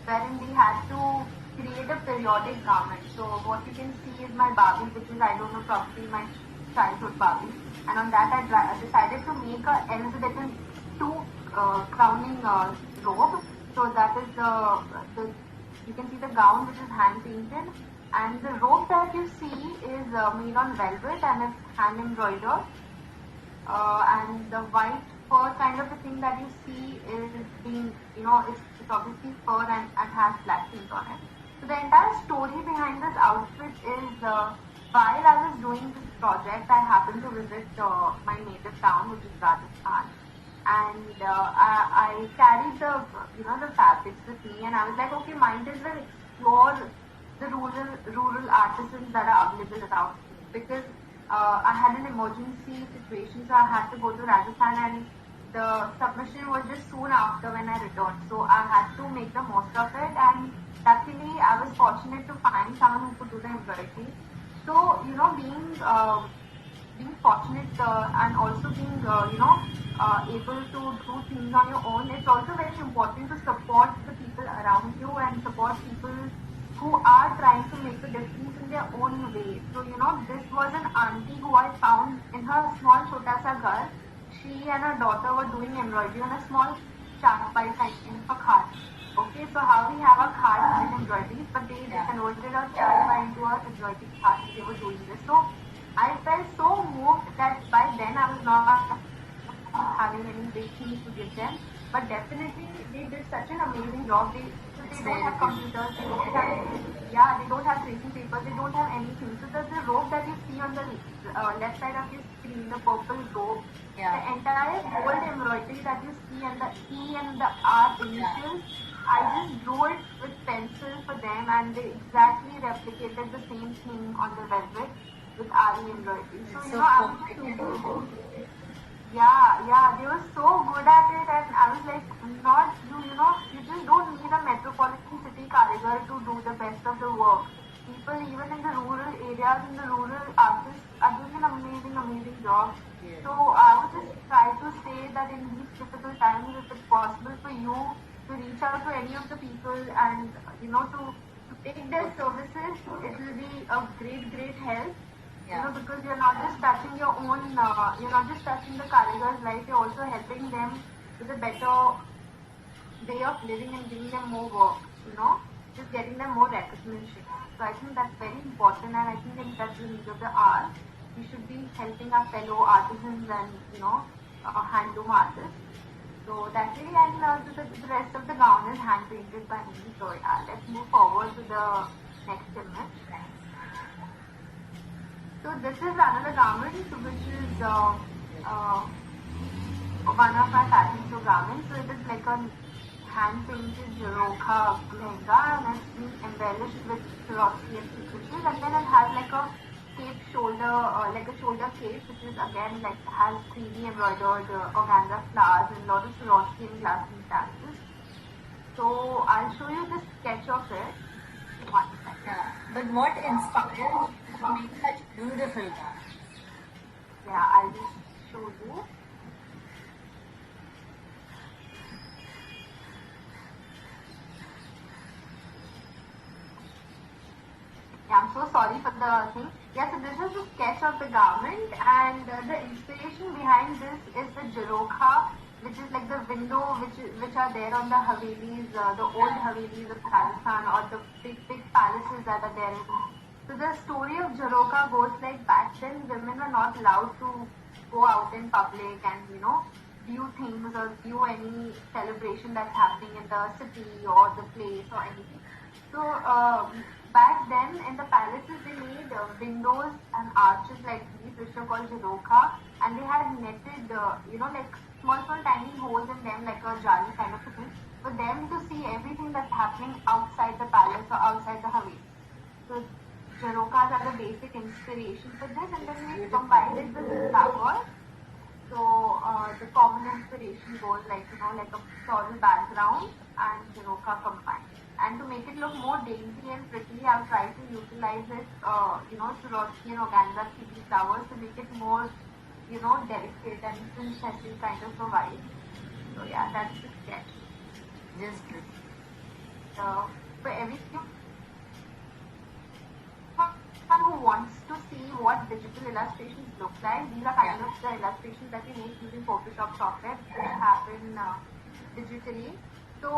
wherein we had to create a periodic garment. So what you can see is my Barbie, which is, I don't know, probably my childhood Barbie. And on that, I decided to make a Elizabethan crowning robe. So that is the you can see the gown which is hand painted, and the robe that you see is made on velvet and it's hand embroidered. And the white fur kind of a thing that you see is being, it's obviously fur and it has black paint on it. So the entire story behind this outfit is while I was doing this project, I happened to visit my native town, which is Rajasthan. And I carried the fabrics with me, and I was like, okay, might as well explore the rural artisans that are available around me, because I had an emergency situation, so I had to go to Rajasthan, and the submission was just soon after when I returned. So I had to make the most of it, and luckily I was fortunate to find someone who could do the embroidery. So being fortunate and also being able to do things on your own, it's also very important to support the people around you and support people who are trying to make a difference in their own way. So this was an auntie who I found in her small chota sa ghar. She and her daughter were doing embroidery on a small charpai type in a cart. Okay, so how we have a cart with embroideries, but they converted a charpai into a embroidery cart. They were doing this. So I felt so moved that by then I was not having any big things to give them, but definitely they did such an amazing job. They don't have computers, they don't have tracing papers, they don't have anything. So the robe that you see on the left side of your screen, the purple robe, the entire gold embroidery that you see, and the E and the R initials, I just drew it with pencil for them, and they exactly replicated the same thing on the velvet with RE embroidery. So I was just they were so good at it, and I was like, you just don't need a metropolitan city karigar to do the best of the work. People even in the rural areas, in the rural artists are doing an amazing job. Yeah. So I would just try to say that in these difficult times, if it's possible for you to reach out to any of the people and to take their services, it will be a great help. Yeah. Because you're not just touching your own, you're not just touching the karigar's life, you're also helping them with a better way of living and giving them more work, just getting them more recognition. So I think that's very important, and I think in that's the need of the art. We should be helping our fellow artisans and, handloom artists. So that's really, and the rest of the gown is hand painted by me. So let's move forward to the next image. So this is another garment which is one of my fashion show garments. So it is like a hand-painted Jerokha lehenga and it's been embellished with Swarovski and sequences, and then it has like a cape shoulder, like a shoulder cape, which is again like has 3D embroidered organza flowers and a lot of Swarovski and glass instances. So I'll show you the sketch of it. One second. Yeah. But what inspired you to make such beautiful garments? Yeah, I'll just show you. Yeah, I'm so sorry for the thing. Yeah, so this is the sketch of the garment, and the inspiration behind this is the Jerokha, which is like the window which are there on the Havelis, the old Havelis of Rajasthan, or the big palaces that are there. So the story of Jerokha goes like back then women were not allowed to go out in public and view things or view any celebration that's happening in the city or the place or anything. So back then in the palaces they made windows and arches like these, which are called Jerokha, and they had netted like small tiny holes in them like a jali kind of a thing for them to see everything that's happening outside the palace or outside the Haveli. So Jerokas are the basic inspiration for this, and then we combined it with flowers. So the common inspiration goes like like a floral background and Jeroka combined. And to make it look more dainty and pretty, I've tried to utilize it, Swarovski and organza 3D flowers to make it more, delicate and princessy kind of a vibe. So yeah, that's the sketch. Just pretty. For everything, who wants to see what digital illustrations look like, these are kind of the illustrations that we make using Photoshop software, which happen digitally. So,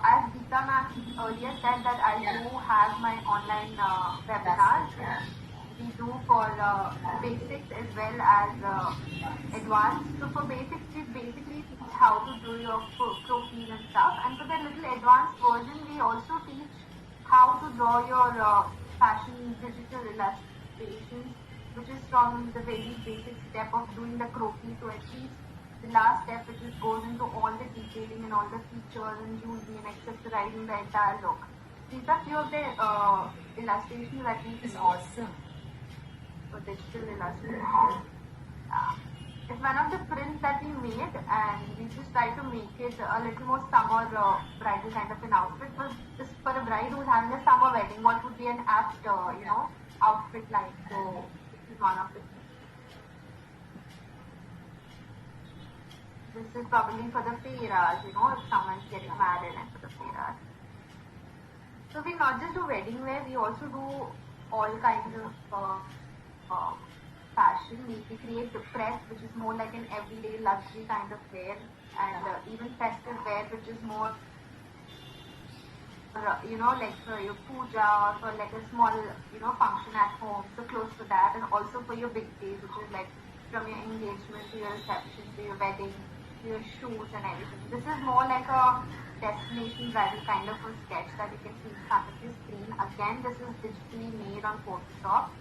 as Geeta ma'am earlier said that I do have my online webinars. We do for basics as well as advanced. So for basics, we basically teach how to do your profiles and stuff. And for the little advanced version, we also teach how to draw your fashion digital illustrations, which is from the very basic step of doing the croquis to at least the last step, which is goes into all the detailing and all the features and jewelry and accessorizing the entire look. These are few of the illustrations that we It's awesome. For digital illustration. It's one of the prints that we made, and we just try to make it a little more summer bridal kind of an outfit. But just for a bride who's having a summer wedding, what would be an apt outfit like? So this is one of the things. This is probably for the fairas, if someone's getting married and for the fairas. So we not just do wedding wear, we also do all kinds of fashion. We create the Pret, which is more like an everyday luxury kind of wear, and even festive wear, which is more like for your puja or for like a small function at home, so close to that, and also for your big days, which is like from your engagement to your reception to your wedding to your shoots and everything. This is more like a destination bridal kind of a sketch that you can see in front of your screen. Again, this is digitally made on Photoshop.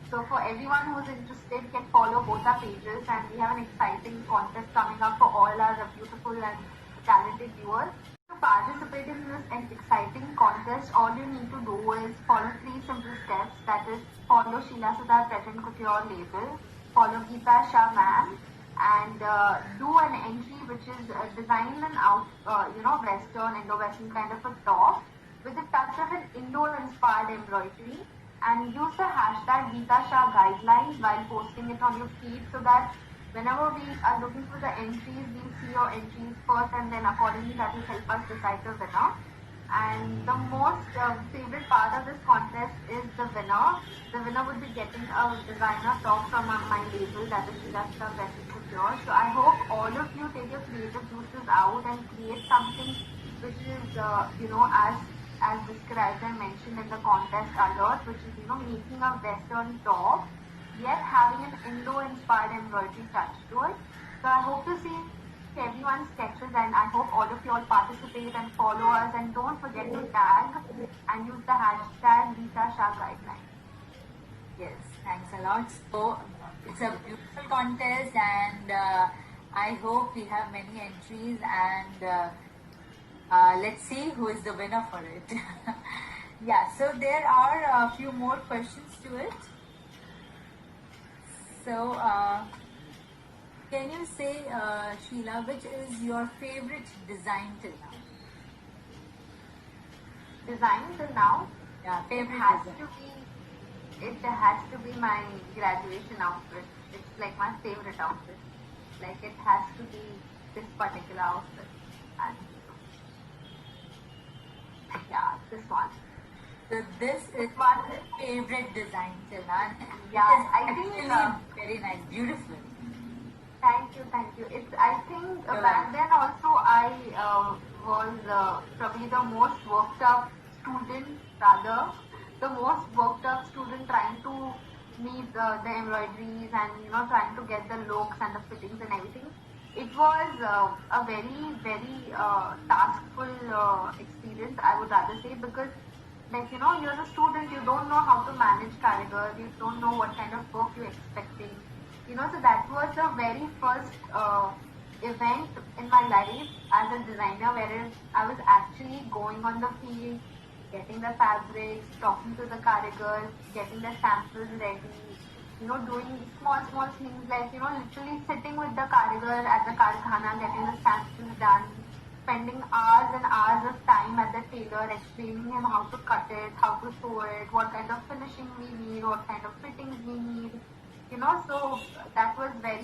So for everyone who's interested, can follow both our pages, and we have an exciting contest coming up for all our beautiful and talented viewers. To participate in this exciting contest, all you need to do is follow 3 simple steps. That is, follow Sheela Suthar Pret Couture label, follow Geeta Shah ma'am, and do an entry which is designed in Western, Indo-Western kind of a top with a touch of an Indo-inspired embroidery, and use the hashtag geetashahguidelines while posting it on your feed, so that whenever we are looking for the entries, we'll see your entries first, and then accordingly that will help us decide the winner. And the most favorite part of this contest is the winner. The winner would be getting a designer top from my label, that is Sheela Suthar Pret Couture. So I hope all of you take your creative juices out and create something which is as described and mentioned in the contest alert, which is making a Western top yet having an Indo-inspired embroidery touch to it. So I hope to see everyone's sketches, and I hope all of you all participate and follow us, and don't forget to tag and use the hashtag geetashahguidelines. Yes, thanks a lot. So it's a beautiful contest, and I hope we have many entries, and let's see who is the winner for it. Yeah, so there are a few more questions to it. So, can you say, Sheela, which is your favorite design till now? Design till now, Yeah, it favorite has design. to be it has to be my graduation outfit. It's like my favorite outfit. Like it has to be this particular outfit. And yeah, this one. So this is One. my favorite design till now. Yeah, It is I think. actually very nice, beautiful. Thank you, thank you. It's I think You're back welcome. then also I was probably the most worked up student, rather the most worked up student trying to meet the embroideries and trying to get the looks and the fittings and everything. It was a very taskful experience, I would rather say, because like you're a student, you don't know how to manage carriers, you don't know what kind of work you're expecting. So that was the very first event in my life as a designer, whereas I was actually going on the field, getting the fabrics, talking to the carrigers, getting the samples ready, doing small things like, literally sitting with the carriger at the karkhana, getting the samples done, spending hours and hours of time at the tailor, explaining him how to cut it, how to sew it, what kind of finishing we need, what kind of fittings we need, so that was very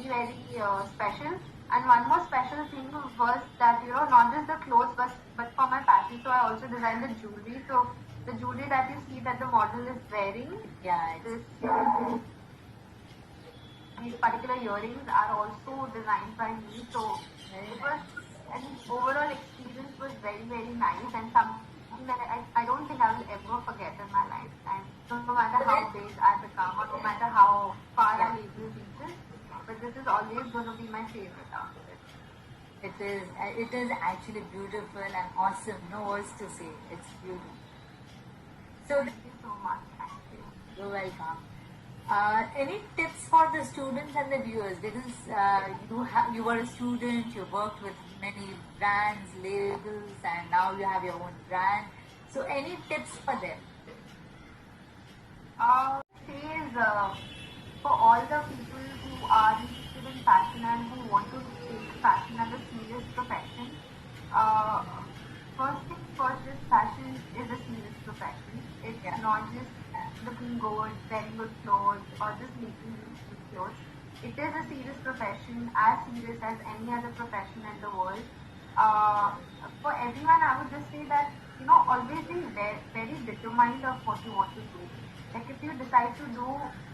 special. And one more special thing was that not just the clothes but for my fashion show I also designed the jewelry. So the jewelry that you see that the model is wearing, Yeah, this these particular earrings are also designed by me. So very it was nice. an overall experience was very nice and something that I don't think I will ever forget in my lifetime. So no matter So how then, big I become or no matter how far yeah, I reaches, but this is always going to be my favorite outfit. it is actually beautiful and awesome. No words to say. It's beautiful. So Thank you so much. Thank you. you're welcome. Any tips for the students and the viewers? Because you were a student, you worked with many brands, labels, and now you have your own brand. So any tips for them? Says for all the people who are interested in fashion and who want to take fashion as a serious profession, uh, first thing first is fashion is a serious profession. It's Yeah. not just looking good, wearing good clothes, or just making good clothes. It is a serious profession, as serious as any other profession in the world. Uh, for everyone, I would just say that always be very determined of what you want to do. Like if you decide to do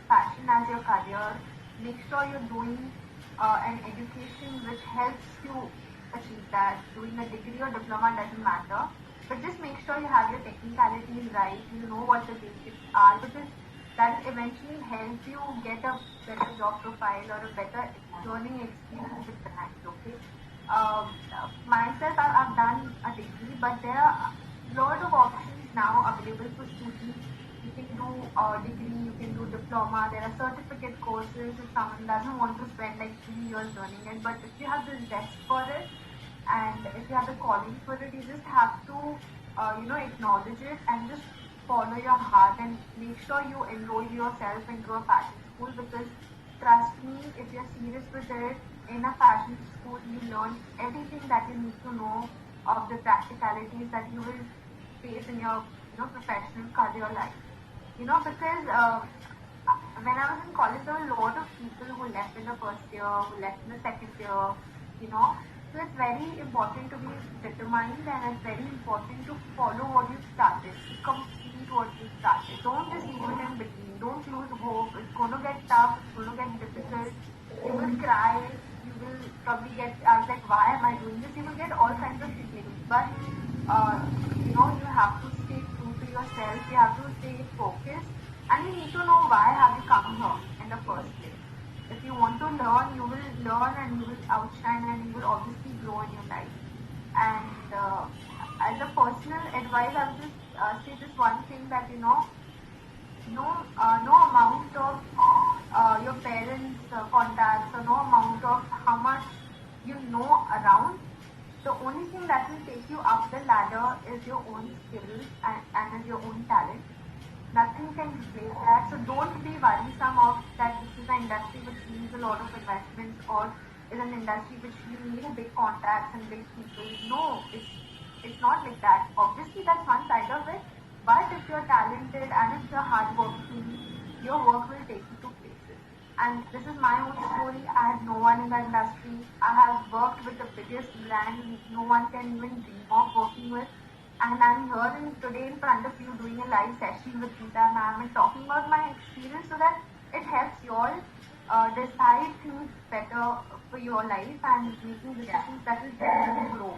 fashion as your career, make sure you're doing an education which helps you achieve that. Doing a degree or diploma doesn't matter, but just make sure you have your technicalities right. You know what the basics are, because that will eventually help you get a better job profile or a better learning experience with brands. Okay. Myself, I've done a degree, but there are a lot of options now available for students. You can do a degree, you can do diploma, there are certificate courses if someone doesn't want to spend like 3 years learning it, but if you have the zest for it and if you have the calling for it, you just have to acknowledge it and just follow your heart and make sure you enroll yourself into a fashion school, because trust me, if you're serious with it, in a fashion school you learn everything that you need to know of the practicalities that you will face in your professional career life. Because when I was in college, there were a lot of people who left in the first year, who left in the second year, you know. So it's very important to be determined and it's very important to follow what you started, to complete what you started. Don't just leave it in between. Don't lose hope. It's going to get tough. It's going to get difficult. You will cry. You will probably I was like, why am I doing this? You will get all kinds of feelings. But, you have to stay true to yourself. You have to stay focused. And you need to know why have you come here in the first place. If you want to learn, you will learn and you will outshine and you will obviously grow in your life. And as a personal advice, I would just say this one thing that, no amount of your parents' contacts or no amount of how much you know around. The only thing that will take you up the ladder is your own skills and is your own talent. Nothing can replace that. So don't be worrisome of that this is an industry which needs a lot of investments or is an industry which you need a big contacts and big people. No, it's not like that. Obviously that's one side of it. But if you're talented and if you're hardworking, your work will take you to places. And this is my own story. I had no one in the industry. I have worked with the biggest brand no one can even dream of working with. And I'm here today in front of you doing a live session with Geeta ma'am and talking about my experience so that it helps you all decide things better for your life and making decisions that will help you grow.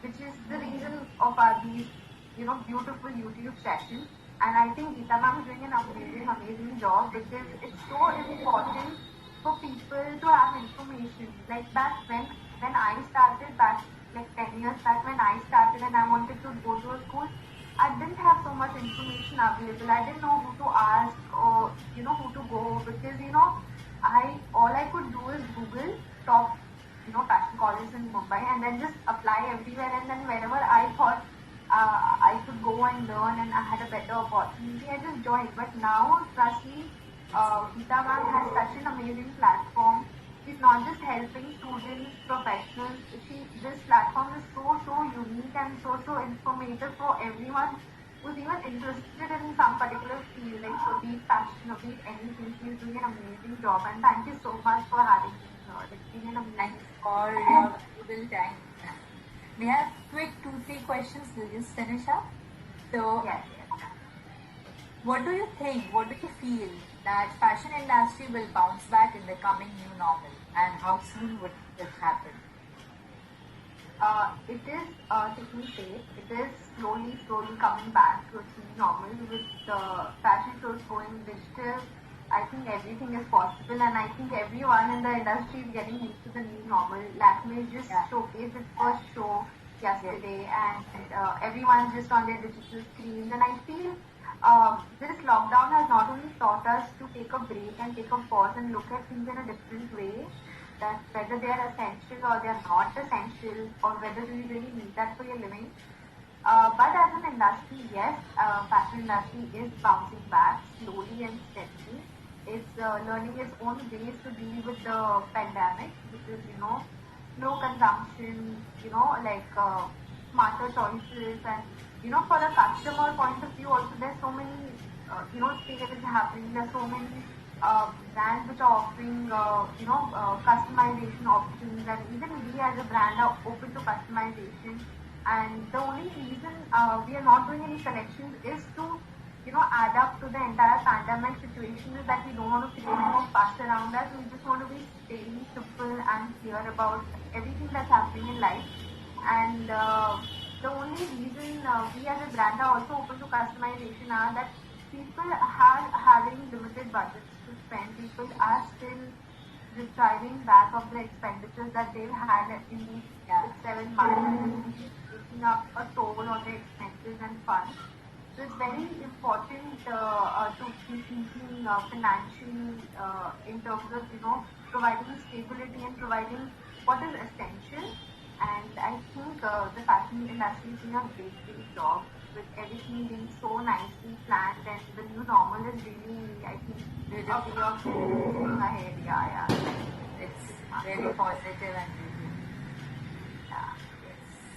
Which is the reason of these, beautiful YouTube sessions. And I think Geeta ma'am is doing an amazing job because it's so important for people to have information. Like back when I started back like 10 years back when I started and I wanted to go to a school, I didn't have so much information available. I didn't know who to ask or who to go because all I could do is Google top fashion colleges in Mumbai and then just apply everywhere and then wherever I thought I could go and learn and I had a better opportunity, I just joined. But now, trust me, Geeta ma'am has such an amazing platform. She's not just helping students, professionals. This platform is so unique and so informative for everyone who's even interested in some particular field, like so be it fashion or be it anything. She's doing an amazing job and thank you so much for having me here. It's been an amazing for your valuable time. We have quick 2-3 questions. We'll just finish up. So, yes. what do you think? What do you feel that fashion industry will bounce back in the coming new normal, and how soon would it happen? It is taking shape. It is slowly coming back to its new normal with the fashion shows going digital. I think everything is possible, and I think everyone in the industry is getting used to the new normal. Lakme just showcased its first show yesterday, and everyone's just on their digital screens. And I feel this lockdown has not only taught us to take a break and take a pause and look at things in a different way, that whether they are essential or they are not essential, or whether you really need that for your living. But as an industry, yes, fashion industry is bouncing back slowly and steadily. It's learning its own ways to deal with the pandemic because, no consumption, smarter choices and, for a customer point of view also there's so many, sales happening. There's so many brands which are offering, customization options and even we as a brand are open to customization. And the only reason we are not doing any selections is to, add up to the entire pandemic situation is that we don't want to create more fuss around us. We just want to be very simple and clear about everything that's happening in life. And the only reason we as a brand are also open to customization are that people are having limited budgets to spend. People are still driving back of the expenditures that they've had in these 6-7 months, taking up a toll on their expenses and funds. So it's very important to be thinking financially in terms of providing stability and providing what is essential. And I think the fashion industry is doing a great job with everything being so nicely planned, and the new normal is really, I think, a way of moving ahead. Yeah. It's very positive and beautiful. Yeah.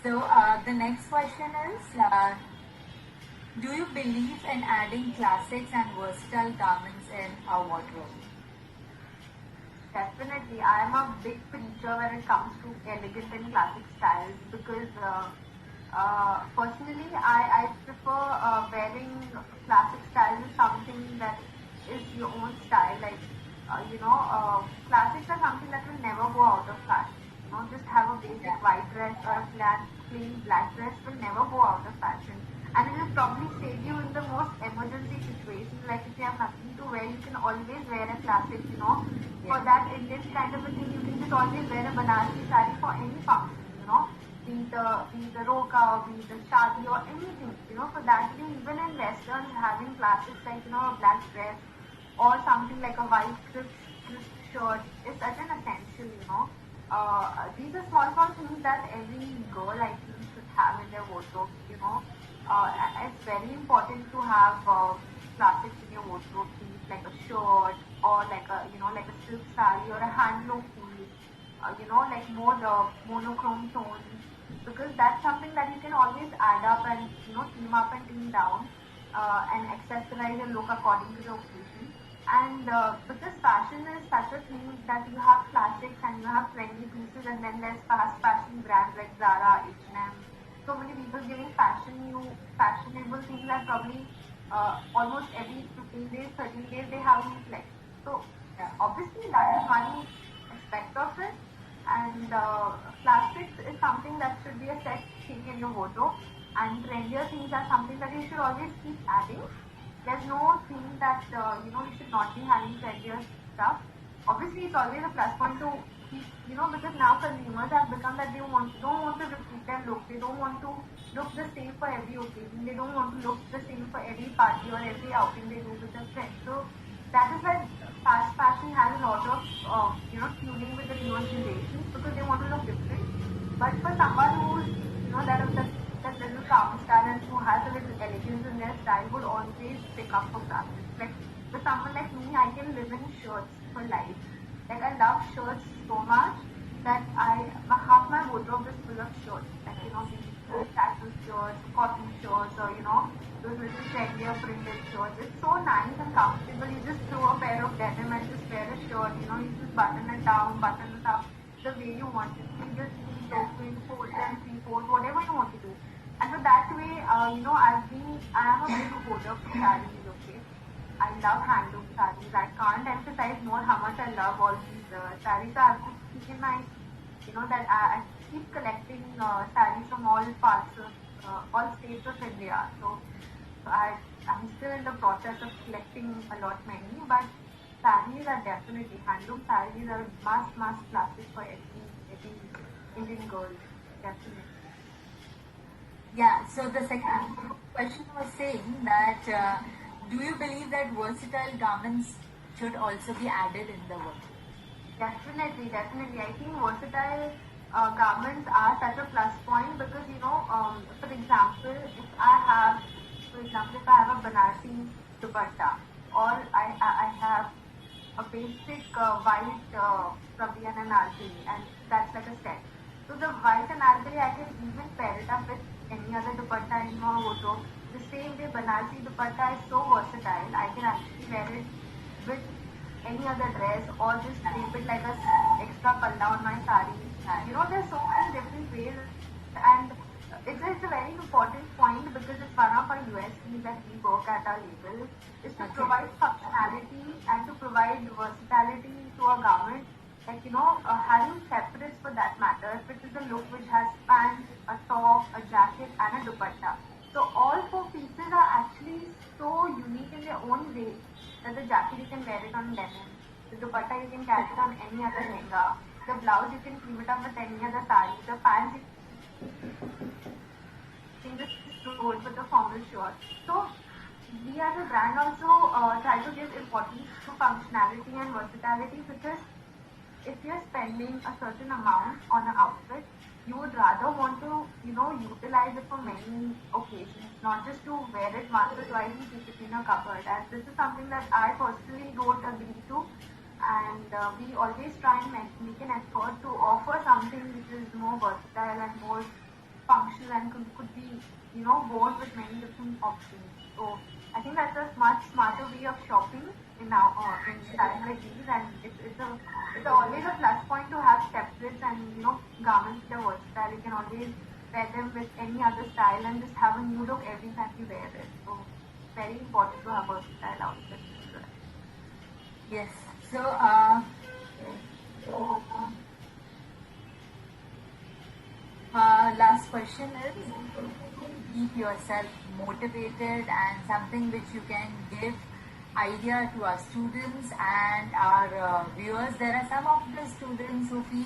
So the next question is, do you believe in adding classics and versatile garments in our wardrobe? Definitely. I am a big preacher when it comes to elegant and classic styles because personally I prefer wearing classic styles as something that is your own style. Like, classics are something that will never go out of fashion. Just have a basic white dress or a plain black dress will never go out of fashion. And it will probably save you in the most emergency situations. Like if you have nothing to wear, you can always wear a classic, For that Indian kind of a thing, you can just always wear a Banarasi saree for any function, Be it the roka, be the shadi or anything, for that day, even in Western, having classics like, a black dress or something like a white crisp shirt is such an essential. These are small things that every girl, I think, should have in their wardrobe, it's very important to have classics in your wardrobe, things like a shirt or like a silk saree or a handloom piece, like more monochrome tones, because that's something that you can always add up and, team up and team down, and accessorize your look according to the occasion. And because fashion is such a thing that you have classics and you have trendy pieces, and then there's fast fashion brands like Zara, H&M. So many people giving fashionable things that probably almost every 15 days, 13 days they have new flex. So obviously that is one aspect of it. And plastics is something that should be a set thing in your wardrobe, and trendier things are something that you should always keep adding. There's no thing that you should not be having trendier stuff. Obviously, it's always a plus point to keep, because now consumers have become that they don't want to repeat their look. They don't want to look the same for every occasion. They don't want to look the same for every party or every outing they do with their friends. So that is why fast fashion has a lot of tuning with the newer generations, because they want to look different. But for someone who's that little calm style and who has a little elegance in their style, would always pick up for classics. Like for someone like me, I can live in shirts for life. Like I love shirts so much that half my wardrobe is full of shirts. Like these tassel shirts, cotton shirts, or those little trendier printed shirts. It's so nice and comfortable. You just throw a pair of denim and just wear a shirt. You just button it down, button it up the way you want it. You just fold them, three-fold, whatever you want to do. And so that way, I am a big holder for sarees, okay? I love handloom sarees. I can't emphasize more how much I love all these sarees. So I have to keep in mind, that I keep collecting sarees from all parts of, all states of India. So I'm still in the process of collecting a lot many, but sarees are definitely, handloom sarees are must classic for every Indian girl, definitely. Yeah, so the second question was saying that do you believe that versatile garments should also be added in the wardrobe? Definitely. I think versatile garments are such a plus point because, for example, if I have a Banarsi dupatta, or I have a basic white Prabian and Arjali, and that's like a set. So the white and Arjali, I can even pair it up with any other dupatta in my wardrobe. The same way Banarsi dupatta is so versatile, I can actually wear it with any other dress or just drape it like a extra palla on my sari. There's so many different ways, and it's a very important point because it's one of our USPs that we work at our label, is to provide functionality and to provide versatility to a garment. Like, having separates for that matter, if it is a look which has pants, a top, a jacket and a dupatta. So all four pieces are actually so unique in their own way that the jacket you can wear it on denim, the dupatta you can catch it on any other lehenga, the blouse you can cream it up with any other sari, the pants you can just roll with the formal shirt. So we as a brand also try to give importance to functionality and versatility, because if you're spending a certain amount on an outfit, you would rather want to, utilize it for many occasions, not just to wear it once or twice and keep it in a cupboard. And this is something that I personally don't agree to. And we always try and make an effort to offer something which is more versatile and more functional and could be, worn with many different options. So I think that's a much smarter way of shopping in styles like these, and it's always a plus point to have separates and garments that are versatile. You can always wear them with any other style and just have a new look every time you wear it. So it's very important to have versatile outfits. Yes. So last question is, keep yourself motivated and something which you can give idea to our students and our viewers. There are some of the students who feel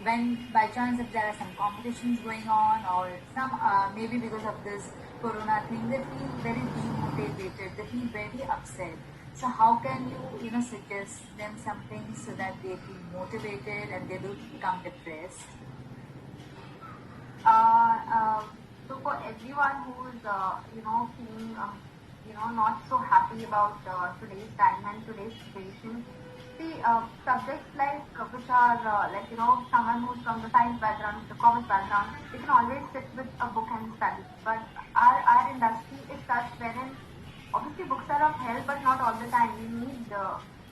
when by chance if there are some competitions going on or some maybe because of this corona thing, they feel very demotivated, they feel very upset. So how can you suggest them something so that they feel motivated and they don't become depressed? So for everyone who's feeling not so happy about today's time and today's situation, see subjects like which are someone who's from the science background, the commerce background, they can always sit with a book and study. But our industry is such wherein obviously books are of help, but not all the time. We need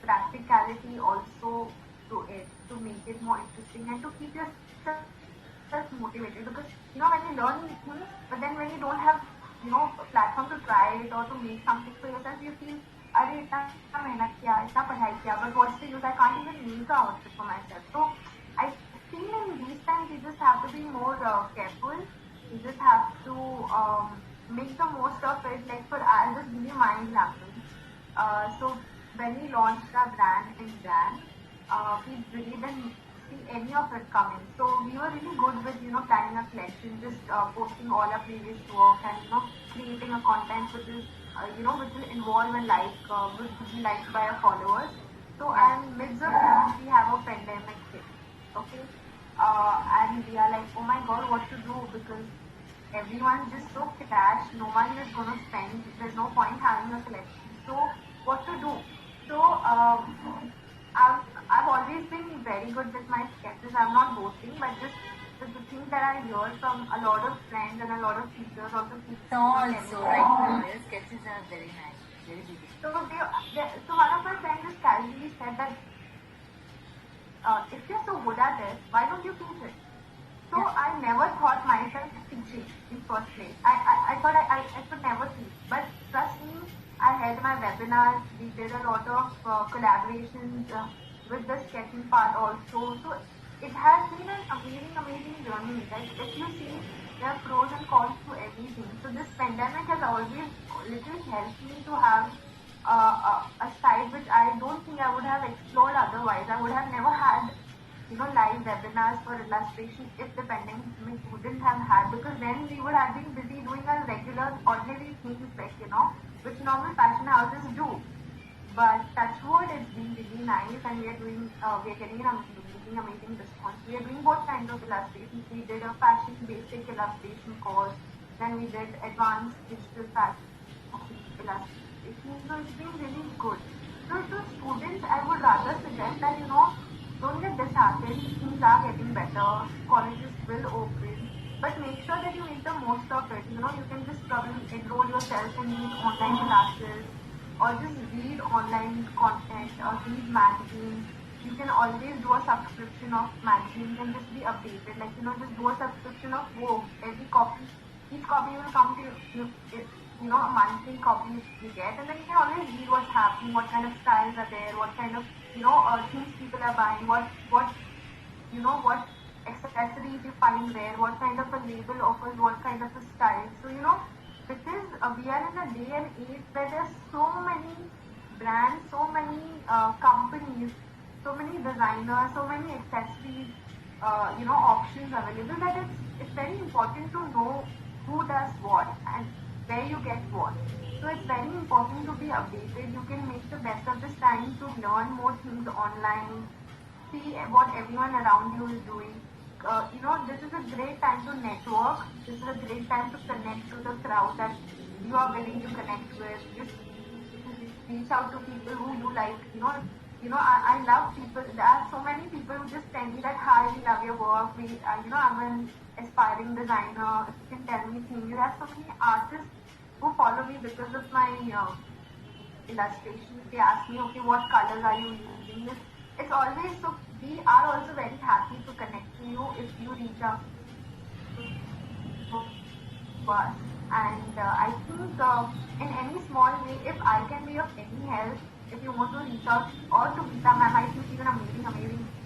practicality also to it to make it more interesting and to keep yourself motivated, because when you learn things but then when you don't have a platform to try it or to make something for yourself, you feel अरे इतना मेहनत किया, इतना पढ़ाई किया, but what's the use? I can't even make an outfit for myself. So I feel in these times you just have to be more careful. You just have to make the most of it. Like I'll just give you my example. So when we launched our brand in Jan, we really didn't see any of it coming. So we were really good with planning a collection, just posting all our previous work and creating a content which is which will involve and which will be liked by our followers. So and midst of that we have a pandemic hit. Okay, and we are like, oh my god, what to do, because everyone's just so cash, no one is going to spend, there's no point having a collection. So what to do? So I've always been very good with my sketches. I'm not boasting, but just the things that I hear from a lot of friends and a lot of teachers also keep also right. Their sketches are very nice, very beautiful. So so one of my friends just casually said that if you're so good at it, why don't you teach it? So I never thought myself teaching in first place. I thought I could never teach. But trust me, I held my webinars. We did a lot of collaborations with the sketching part also. So it has been an amazing journey. Like if you see, there are pros and cons to everything. So this pandemic has always literally helped me to have a side which I don't think I would have explored otherwise. I would have never had live webinars for illustration if the pandemic wouldn't have had, because then we would have been busy doing our regular ordinary things like which normal fashion houses do. But touch wood, it's been really nice, and we are getting an amazing response. We are doing both kinds of illustrations. We did a fashion basic illustration course, then we did advanced digital fashion illustration. So it's been really good. So to students, I would rather suggest that don't get disheartened. Things are getting better. Colleges will open, but make sure that you make the most of it. You can just probably enroll yourself in these online classes, or just read online content or read magazines. You can always do a subscription of magazines and just be updated. Like just do a subscription of Vogue. Each copy will come to you. A monthly copy you get, and then you can always read what's happening, what kind of styles are there, what kind of things people are buying, what accessories you find there, what kind of a label offers what kind of a style. So because we are in a day and age where there's so many brands, so many companies, so many designers, so many accessories, options available, that it's very important to know who does what and where you get what. So it's very important to be updated. You can make the best of this time to learn more things online, see what everyone around you is doing. This is a great time to network. This is a great time to connect to the crowd that you are willing to connect with. Just reach out to people who you like. I love people. There are so many people who just tell me that, hi, we love your work. I'm an aspiring designer. You can tell me things. You have so many artists who follow me because of my illustrations. They ask me, okay, what colors are you using? It's always so. We are also very happy to connect to you if you reach out to us. And I think in any small way, if I can be of any help, if you want to reach out or to Geeta ma'am, I think she's an amazing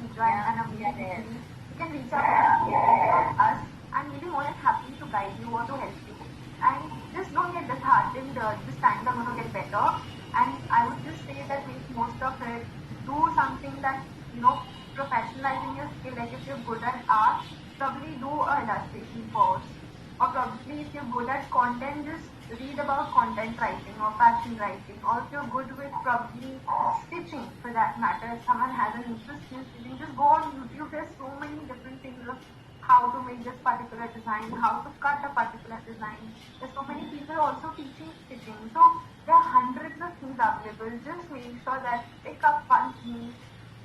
teacher and amazing. You can reach out to us, and we'll be more than happy to guide you or to help you. And just don't get disheartened. This times are going to get better. And I would just say that make most of it. Do something that professionalizing your skill, like if you're good at art, probably do a illustration course. Or probably if you're good at content, just read about content writing or fashion writing. Or if you're good with probably stitching for that matter, if someone has an interest in stitching, just go on YouTube. There's so many different things of how to make this particular design, how to cut a particular design. There's so many people also teaching stitching. So there are hundreds of things available. Just make sure that pick up one thing,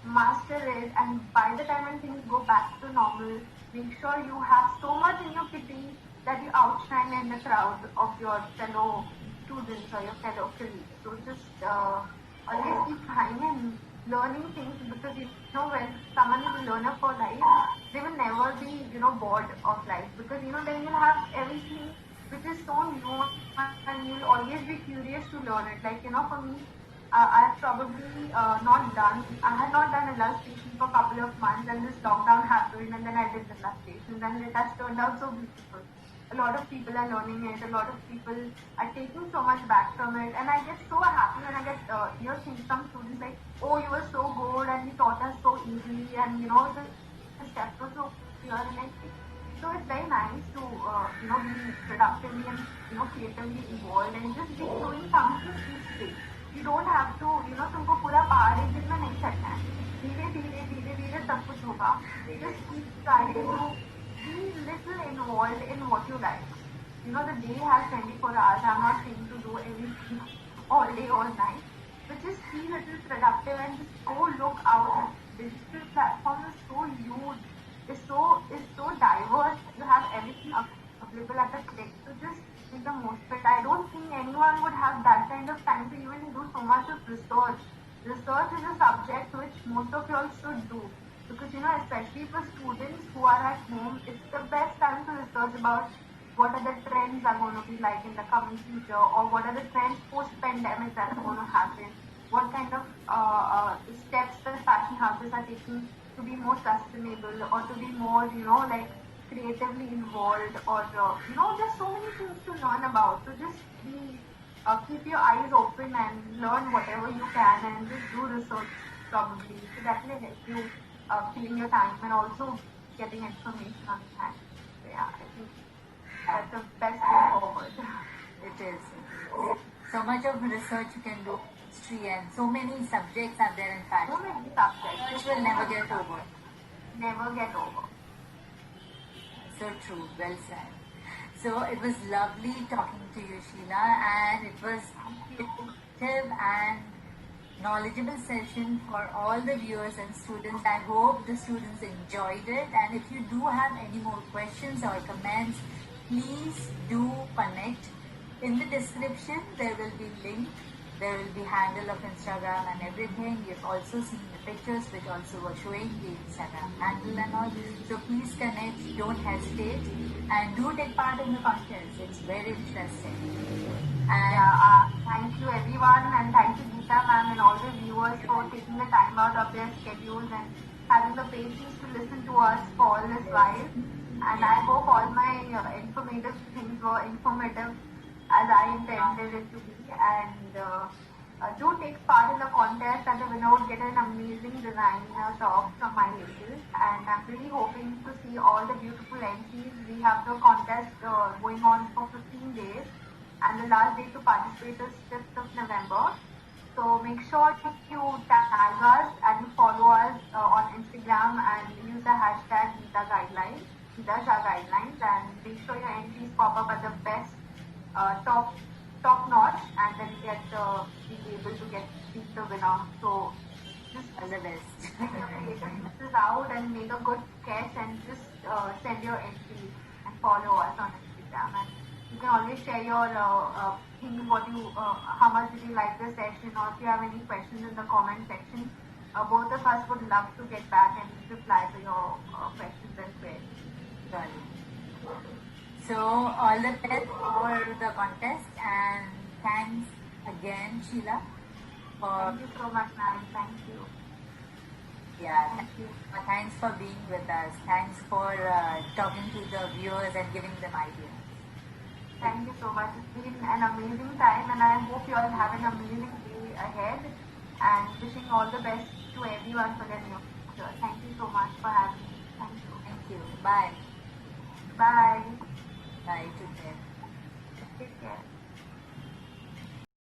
master it, and by the time when things go back to normal, make sure you have so much in your kitty that you outshine in the crowd of your fellow students or your fellow colleagues. So just always keep trying and learning things, because you know when someone is a learner for life, they will never be bored of life, because then you'll have everything which is so new and you'll always be curious to learn it. Like for me, I've probably I had not done illustration for a couple of months, and this lockdown happened, and then I did illustration, and it has turned out so beautiful. A lot of people are learning it, a lot of people are taking so much back from it, and I get so happy when I get things from students like, oh, you were so good and you taught us so easily, and the steps were so clear, and like, so it's very nice to be productively and creatively involved and just be doing something each day. You don't have to तुमको पूरा पहाड़ एक दिन में नहीं चढ़ना है. धीरे धीरे सब कुछ होगा. Just keep trying to be little involved in what you like. The day has 24 hours. I'm not saying to do everything all day, all night, but just be little productive and just go look out. Digital platform is so huge. It's so diverse. You have everything available at a click. So just make the most of it. I don't think anyone would have that kind of time to even do so much of research. Research is a subject which most of you all should do. Because especially for students who are at home, it's the best time to research about what are the trends are going to be like in the coming future, or what are the trends post-pandemic that are going to happen. What kind of steps the fashion houses are taking to be more sustainable, or to be more, like creatively involved, or there's so many things to learn about. So just keep your eyes open and learn whatever you can, and just do research probably to definitely help you filling your time and also getting information on hand. So yeah, I think that's the best way forward. It is. So much of research you can do, history, and so many subjects are there in fashion. So many subjects. Which will never get over. Never get over. So true. Well said. So it was lovely talking to you, Sheela, and it was informative and knowledgeable session for all the viewers and students. I hope the students enjoyed it, and if you do have any more questions or comments, please do connect. In the description there will be link, there will be handle of Instagram and everything. You've also seen the pictures which also were showing the Instagram handle and all. So please connect, don't hesitate, and do take part in the contest. It's very interesting. And thank you everyone, and thank you Geeta ma'am and all the viewers for taking the time out of their schedules and having the patience to listen to us for all this while. And I hope all my informative things were informative as I intended it to be. And do take part in the contest, and the winner would get an amazing design top from my label. And I'm really hoping to see all the beautiful entries. We have the contest going on for 15 days. And the last day to participate is 5th of November. So make sure you tag us and follow us on Instagram and use the hashtag geetashahguidelines, and make sure your entries pop up at the best top notch, and then be able to beat the winner. So just all the best. this is out and make a good sketch, and just send your entry and follow us on Instagram. And you can always share your things, how much did you like the session, or if you have any questions in the comment section. Both of us would love to get back and reply to your questions and queries. Got it. So all the best for the contest, and thanks again, Sheela. Thank you so much, ma'am. Thank you. Yeah, thank you. Thanks for being with us. Thanks for talking to the viewers and giving them ideas. Thank you so much. It's been an amazing time, and I hope you all have an amazing day ahead, and wishing all the best to everyone for their new sure. Thank you so much for having me. Thank you. Thank you. Bye. Bye. Bye. Take care. Take care.